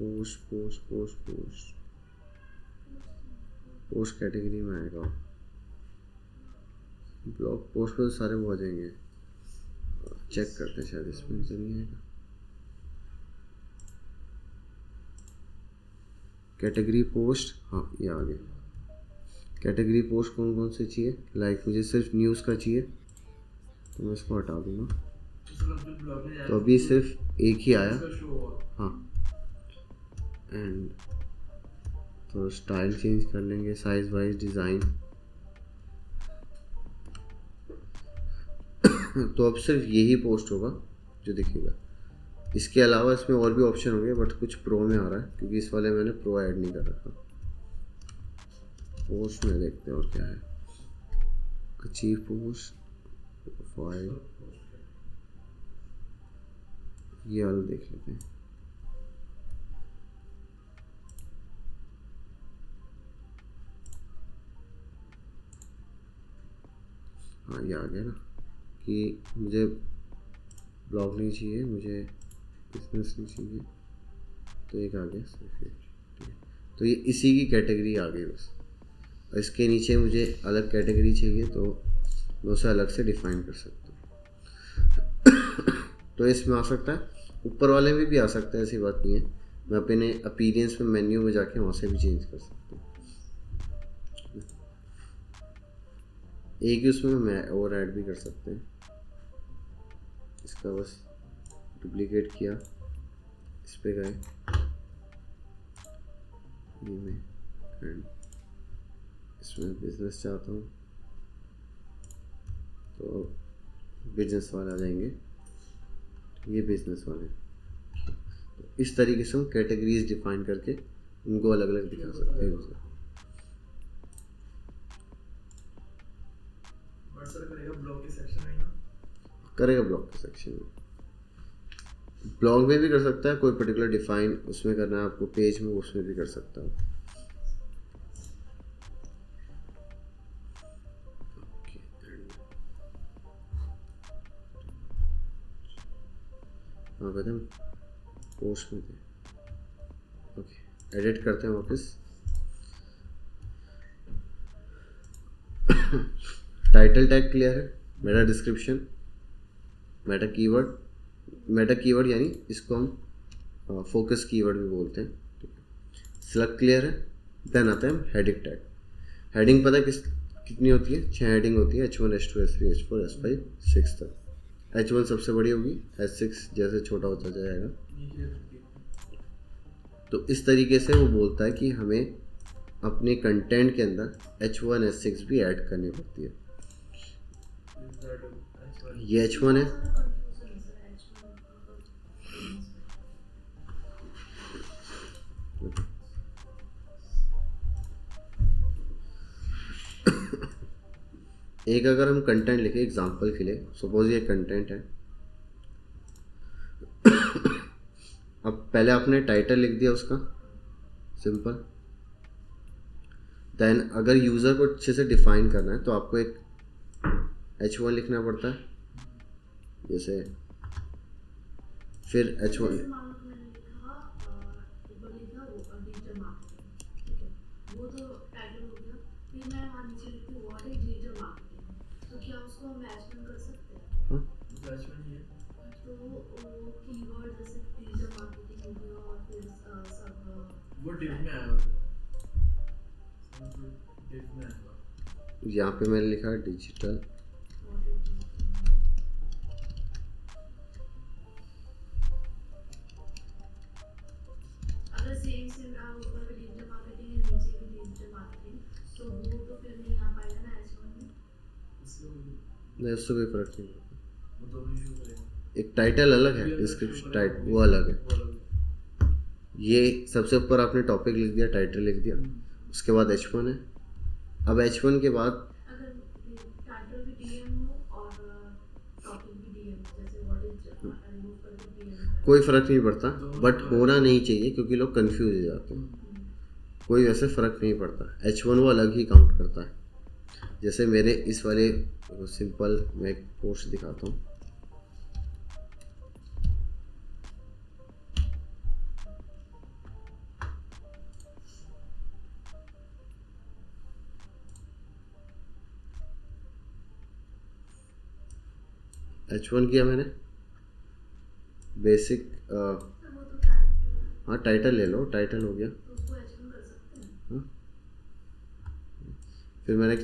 post post post post post category में आएगा। ब्लॉग पोस्ट पे तो सारे वो आ जाएंगे। चेक करते हैं, शायद इसमें तो नहीं आएगा। कैटेगरी पोस्ट, हाँ ये आ गया। कैटेगरी पोस्ट कौन कौन से चाहिए? लाइक मुझे सिर्फ न्यूज़ का चाहिए तो मैं इसको हटा दूँगा। तो अभी सिर्फ एक ही आया, हाँ। एंड तो स्टाइल चेंज कर लेंगे, साइज वाइज डिज़ाइन। तो अब सिर्फ यही पोस्ट होगा जो दिखेगा। इसके अलावा इसमें और भी ऑप्शन होंगे, बट कुछ प्रो में आ रहा है क्योंकि इस वाले मैंने प्रो ऐड नहीं कर रखा। पोस्ट में देखते हैं और क्या है। अचीव पोस्ट फाइल, ये वाला देख लेते हैं। हाँ ये आ गया ना कि मुझे ब्लॉग नहीं चाहिए, मुझे बिजनेस नहीं चाहिए, तो एक आ गया सिर्फ ये, ठीक है। तो ये इसी की कैटेगरी आ गई बस। और इसके नीचे मुझे अलग कैटेगरी चाहिए तो मैं उसे अलग से डिफाइन कर सकता हूँ। तो इसमें आ सकता है, ऊपर वाले में भी आ सकता है, ऐसी बात नहीं है। मैं अपने अपीयरेंस में मेन्यू में जाके वहाँ से भी चेंज कर सकता हूँ। एक ही उसमें मैं और ऐड भी कर सकते हैं। इसका बस डुप्लीकेट किया, इस पे गए ये में, एंड इसमें बिजनेस चाहता हूँ तो बिजनेस वाले आ जाएंगे, ये बिजनेस वाले। तो इस तरीके से हम कैटेगरीज डिफाइन करके उनको अलग अलग दिखा सकते हैं उसे। करेगा ब्लॉग के सेक्शन में, ब्लॉग में भी कर सकता है, कोई पर्टिकुलर डिफाइन उसमें करना है आपको पेज में, उसमें भी कर सकता हूँ। हाँ कदम पोस्ट में थे, ओके एडिट करते हैं वापस। टाइटल टैग क्लियर है, मेटा डिस्क्रिप्शन, मेटा कीवर्ड यानी इसको हम फोकस कीवर्ड भी बोलते हैं, ठीक है। स्लग क्लियर है। देन आता है हेडिंग टैग। हेडिंग पता है कितनी होती है? 6 हेडिंग होती है, H1 H2 H3 H4 H5 6 तक। H1 सबसे बड़ी होगी, H6 जैसे छोटा होता जाएगा। तो इस तरीके से वो बोलता है कि हमें अपने कंटेंट के अंदर H1 H6 भी ऐड करनी पड़ती है। ये H1 है, एक अगर हम कंटेंट लिखे एग्जांपल के लिए, सपोज ये कंटेंट है। अब पहले आपने टाइटल लिख दिया उसका सिंपल, देन अगर यूज़र को अच्छे से डिफाइन करना है तो आपको एक H1 लिखना पड़ता है, जैसे फिर H1 वो डिव में आया डिव में आया। यहाँ पे मैंने लिखा डिजिटल अगर सेम रहा ऊपर भी डिजिटल मार्केटिंग है, नीचे भी डिजिटल मार्केटिंग, तो वो तो फिर नहीं आ पाएगा ना H1 में। नहीं, उससे कोई फर्क नहीं पड़ता। वो दोनों यूज करेंगे। एक टाइटल अलग है, डिस्क्रिप्शन टाइटल वो अलग है। ये सबसे ऊपर आपने टॉपिक लिख दिया, टाइटल लिख दिया, उसके बाद H1 है। अब H1 के बाद अगर टाइटल भी DM हो और टॉपिक भी DM, जैसे व्हाट इज रिमूव करके DM, कोई फ़र्क नहीं पड़ता, बट होना नहीं चाहिए क्योंकि लोग कंफ्यूज हो जाते हैं। कोई वैसे फ़र्क नहीं पड़ता, H1 वो अलग ही काउंट करता है। जैसे मेरे इस वाले सिंपल मैं एक पोस्ट दिखाता हूँ। H1 किया मैंने बेसिक। सर वो तो टाइप हाँ टाइटल ले लो, टाइटल हो गया। तो उसको H1 कर सकते हैं। हाँ फिर मैंने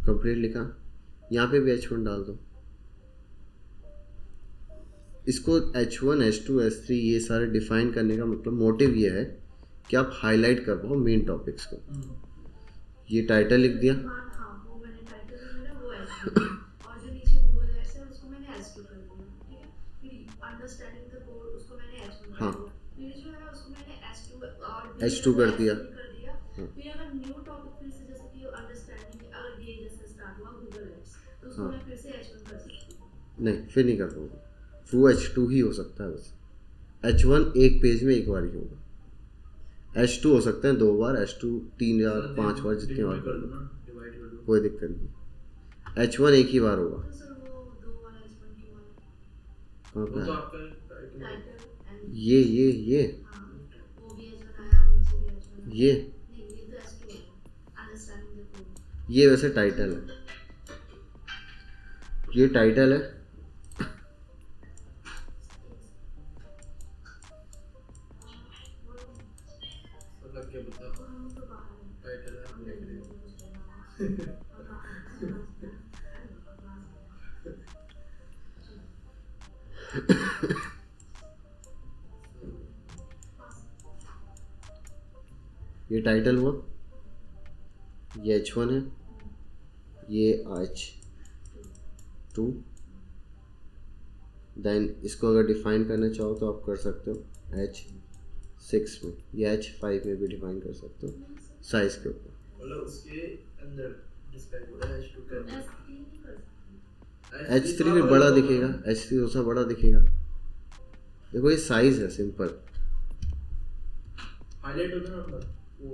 कंप्लीट लिखा, यहाँ पे भी H1 डाल दो। इसको H1 H2 H3 ये सारे डिफाइन करने का मतलब मोटिव ये है कि आप हाईलाइट कर पाओ मेन टॉपिक्स को। ये टाइटल लिख दिया। हाँ वो मैंने टाइटल में मेरा वो H1 और जो नीचे गूगल एड्स है उसको मैंने H2 कर दिया, ठीक है। फिर अंडरस्टैंडिंग द कोड उसको मैंने H1 कर हाँ। दिया। फिर जो है उसको मैंने H2 और H2 कर दिया। कर दिया। हाँ। फिर अगर न्यू टॉपिक फिर से जैसे कि अंडरस्टैंडिंग अगर ये जैसे स्टार्ट हुआ गूगल एड्स तो उसको हाँ। मैं फिर से H1 कर सकती हूँ। नहीं फिर नहीं कर पाओगे, वो H2 ही हो सकता है बस। H1 एक पेज में एक बार ही होगा, H2 हो सकते हैं 2 बार, H2 3 बार 5 बार जितने बार कर लो, डिवाइड कर दो। कोई दिक्कत नहीं। H1 एक ही बार होगा। तो सर वो दो वाला H1 क्यों वाला कहाँ वो पे तो है? आपका टाइटल है। टाइटल एंड ये हाँ वो भी H1 आया और नीचे भी H1 आया। ये नहीं ये तो H2 है, अंडरस्टैंडिंग द कोड। ये वैसे टाइटल है, ये टाइटल है। तो लग के बताओ हम तो बाहर हैं। टाइटल है, हम लिख नहीं रहे नहीं हो। कुछ करना है। अब बाहर ये टाइटल हुआ, ये H1 है, ये H2। देन इसको अगर डिफाइन करना चाहो तो आप कर सकते हो H6 में, ये H5 में भी डिफाइन कर सकते हो साइज के ऊपर। मतलब उसके अंदर डिस्क्राइब हो रहा है H2 के अंदर। S3 नहीं कर सकते। H3 भी बड़ा दिखेगा, H3 थोड़ा सा बड़ा दिखेगा। देखो ये साइज है सिंपल। हाईलाइट होता है ना अपना वो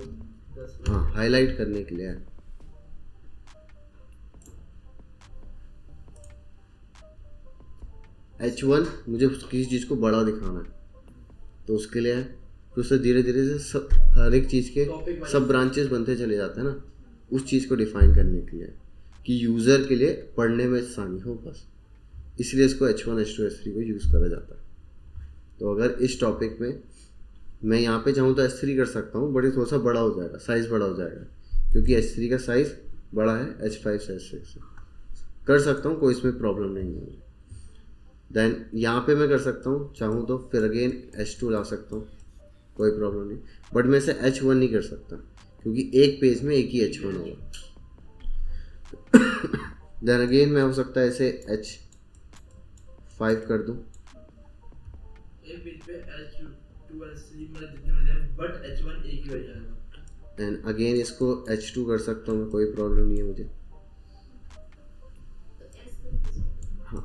10 हाँ हाईलाइट करने के लिए है। H1 मुझे किसी चीज़ को बड़ा दिखाना है तो उसके लिए है, तो उससे धीरे धीरे से सब हर एक चीज़ के Topic wise। सब ब्रांचेस बनते चले जाते हैं ना, उस चीज़ को डिफाइन करने के लिए कि यूज़र के लिए पढ़ने में आसानी हो बस, इसलिए इसको H1 H2 H3 को यूज़ करा जाता है। तो अगर इस टॉपिक में मैं यहाँ पे चाहूँ तो H3 कर सकता हूँ, बट ये थोड़ा सा बड़ा हो जाएगा, साइज़ बड़ा हो जाएगा क्योंकि H3 का साइज़ बड़ा है H5 से H6 से। कर सकता हूँ, कोई इसमें प्रॉब्लम नहीं है मुझे। देन यहाँ पे मैं कर सकता हूँ चाहूँ तो, फिर अगेन H2 ला सकता हूँ, कोई प्रॉब्लम नहीं। बट मैं इसे H1 नहीं कर सकता क्योंकि एक पेज में एक ही H1 होगा। देन अगेन मैं हो सकता है इसे H5 कर दूँ। एक पेज पे H2 H3 मतलब जितने मिल जाए बट H1 एक ही बन जाएगा। एंड अगेन इसको H2 कर सकता हूँ मैं, कोई प्रॉब्लम नहीं है मुझे। तो S3 किसको? हाँ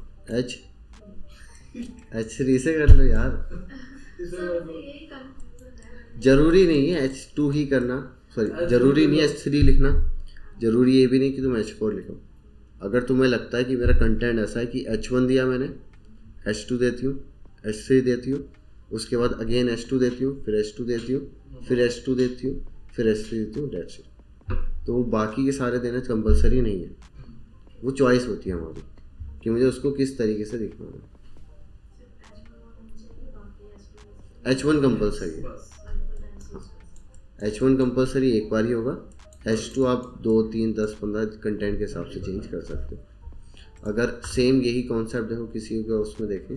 H3 से कर लो यार, सर यही कंफ्यूजन है। ज़रूरी नहीं है H2 ही करना, सॉरी ज़रूरी नहीं है H3 लिखना, ज़रूरी ये भी नहीं कि तुम H4 लिखो। अगर तुम्हें लगता है कि मेरा कंटेंट ऐसा है कि H1 दिया मैंने, H2 देती हूँ, H3 देती हूँ, उसके बाद अगेन H2 देती हूँ, फिर H2 देती हूँ, फिर H2 देती हूँ, फिर H3 देती हूँ, डेट्स इट। तो वो बाकी के सारे देना कंपलसरी नहीं है, वो चॉइस होती है हमारी कि मुझे उसको किस तरीके से दिखाना है। H1 कंपलसरी है, बस H1 कंपलसरी एक बार ही होगा। H2 आप 2 3 10 15 कंटेंट के हिसाब से चेंज कर सकते हो। अगर सेम यही कॉन्सेप्ट देखो किसी का उसमें देखें,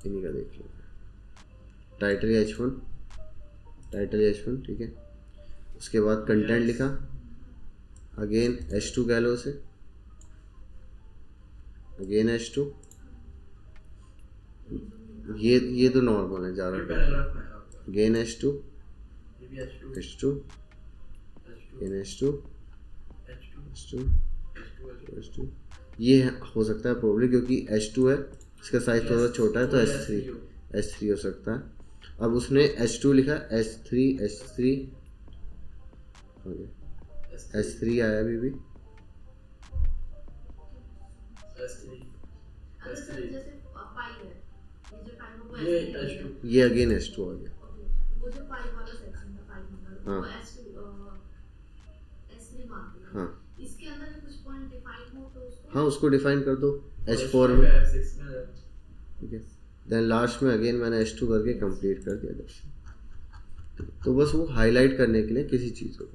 इन्हीं का देख लो, टाइटल H1, टाइटल H1 ठीक है। उसके बाद कंटेंट लिखा, अगेन H2 कह लो उसे, अगेन H2, ये तो नॉर्मल है ज़्यादा। ये पैराग्राफ में है आपका। अगेन H2, ये भी H2 H2, H2 again H2, H2 H2, H2 H2। ये हो सकता है प्रॉब्लम क्योंकि H2 है, इसका साइज थोड़ा सा छोटा है तो H3 हो सकता है। अब उसने H2 लिखा, H3 हो गया, H3 आया अभी भी, S3 अगर सर S3 जैसे पाई है, ये जो पाई वो ये S3 है। H2 ये अगेन H2 आ गया। ओके, वो जो पाई वाला सेक्शन था 5 नंबर हाँ। वो S2 हाँ उसको डिफाइन कर दो H4 में, F6 में ठीक है। देन लास्ट में अगेन मैंने H2 करके कंप्लीट कर दिया जस्ट। तो बस वो हाईलाइट करने के लिए किसी चीज़ को।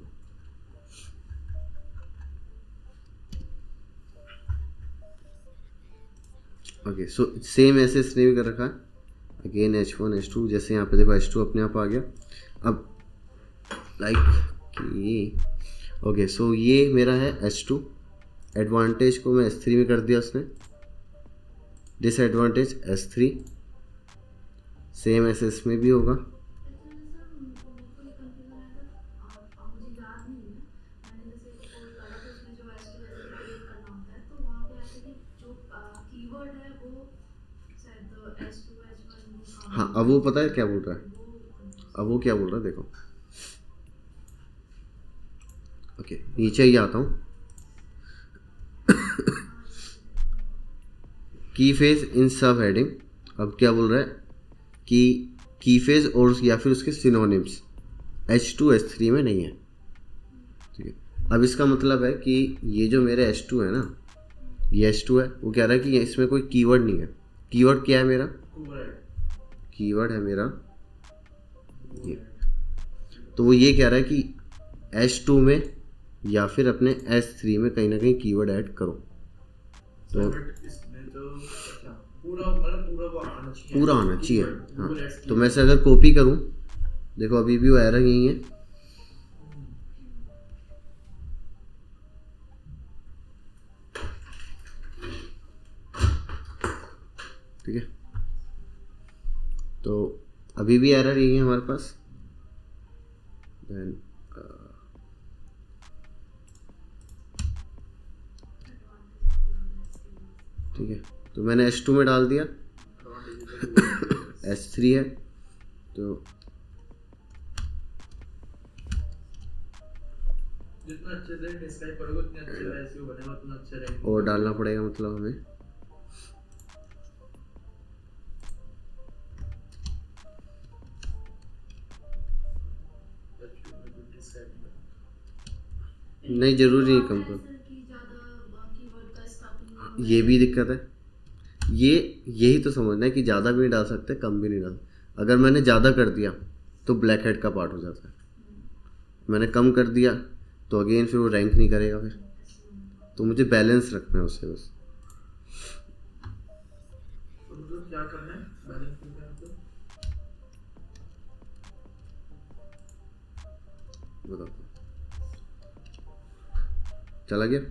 ओके सो सेम ऐसे इसने भी कर रखा है अगेन H1 H2, जैसे यहाँ पे देखो H2 अपने आप आ गया। अब लाइक कि ओके सो ये मेरा है H2, एडवांटेज को मैं S3 में कर दिया उसने, डिसएडवांटेज S3, सेम ऐसे इसमें भी होगा। एक्चुअली सर कोई कंफ्यूजन है तो मुझे याद नहीं है, मैंने जैसे कोर्स करा तो उसमें जो एस2 जैसे क्रिएट करना होता है तो वहाँ पे ऐसे कि जो कीवर्ड है वो शायद एस2 एच1 हाँ अब वो पता है क्या बोल रहा है, अब वो क्या बोल रहा है देखो। ओके नीचे ही आता हूँ। की फेज इन सब हेडिंग, अब क्या बोल रहा है कि की फेज और या फिर उसके सिनोनिम्स H2 S3 में नहीं है, ठीक है। अब इसका मतलब है कि ये जो मेरे H2 है ना, ये H2 है, वो कह रहा है कि इसमें कोई कीवर्ड नहीं है। कीवर्ड क्या है मेरा, कीवर्ड है मेरा ये, तो वो ये कह रहा है कि H2 में या फिर अपने S3 में कहीं ना कहीं कीवर्ड ऐड करो। तो इसमें तो अच्छा पूरा मतलब पूरा वो आना चाहिए, पूरा आना चाहिए। हाँ Google Ads तो मैं से अगर कॉपी करूँ, देखो अभी भी वो एरर यही है, ठीक है। तो अभी भी एरर यही है हमारे पास। देन ठीक है, तो मैंने H2 में डाल दिया, S3 है तो जितना अच्छे से डिस्क्राइब करोगे उतने अच्छे एसईओ बनेगा, उतना अच्छा रहेगा। और डालना पड़ेगा मतलब हमें। नहीं जरूरी नहीं कंपेयर, कि ज़्यादा कीवर्ड का स्टफिंग ये भी दिक्कत है। ये यही तो समझना है कि ज़्यादा भी नहीं डाल सकते, कम भी नहीं डाल सकते। अगर मैंने ज़्यादा कर दिया तो ब्लैक हेड का पार्ट हो जाता है, मैंने कम कर दिया तो अगेन फिर वो रैंक नहीं करेगा फिर। तो मुझे बैलेंस रखना है उससे बस। तो मतलब क्या करना है बैलेंस में, क्या मतलब बताओ, चला गया,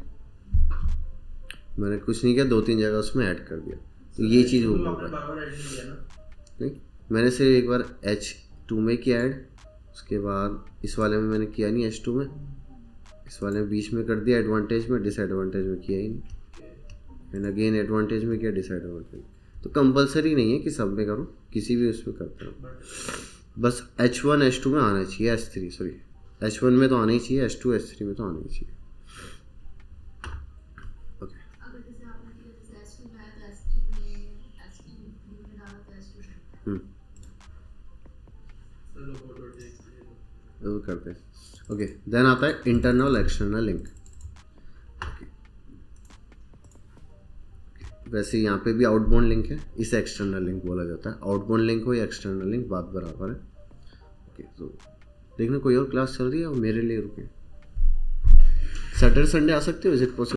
मैंने कुछ नहीं किया, 2-3 जगह उसमें ऐड कर दिया, तो ये चीज़ वो बोल आपने रहा है। बार-बार एडिट नहीं किया ना? नहीं मैंने सिर्फ एक बार H2 में किया ऐड, उसके बाद इस वाले में मैंने किया नहीं H2 में, इस वाले में बीच में कर दिया एडवांटेज में, डिसएडवांटेज में किया ही नहीं, एंड अगेन एडवांटेज में किया, डिसएडवांटेज। तो कंपलसरी नहीं है कि सब में करो, किसी भी उसमें करते रहो, बस H1 H2 में आना चाहिए, S3 सॉरी H1 में तो आना ही चाहिए, H2 S3 में तो आना ही चाहिए। ओके अगर जैसे आपने किया जैसे एस2 में है तो एस3 में डाला तो एस2 चलो फोटो टेक्स्ट वो करते हैं। ओके देन आता है इंटरनल एक्सटर्नल लिंक। वैसे यहाँ पे भी आउटबाउंड लिंक है, इसे एक्सटर्नल लिंक बोला जाता है। आउटबाउंड लिंक हो या एक्सटर्नल लिंक बात बराबर है। ओके तो देखना कोई और क्लास चल रही है और मेरे लिए रुके, सैटरडे संडे आ सकते हो, इज इट पॉसिबल?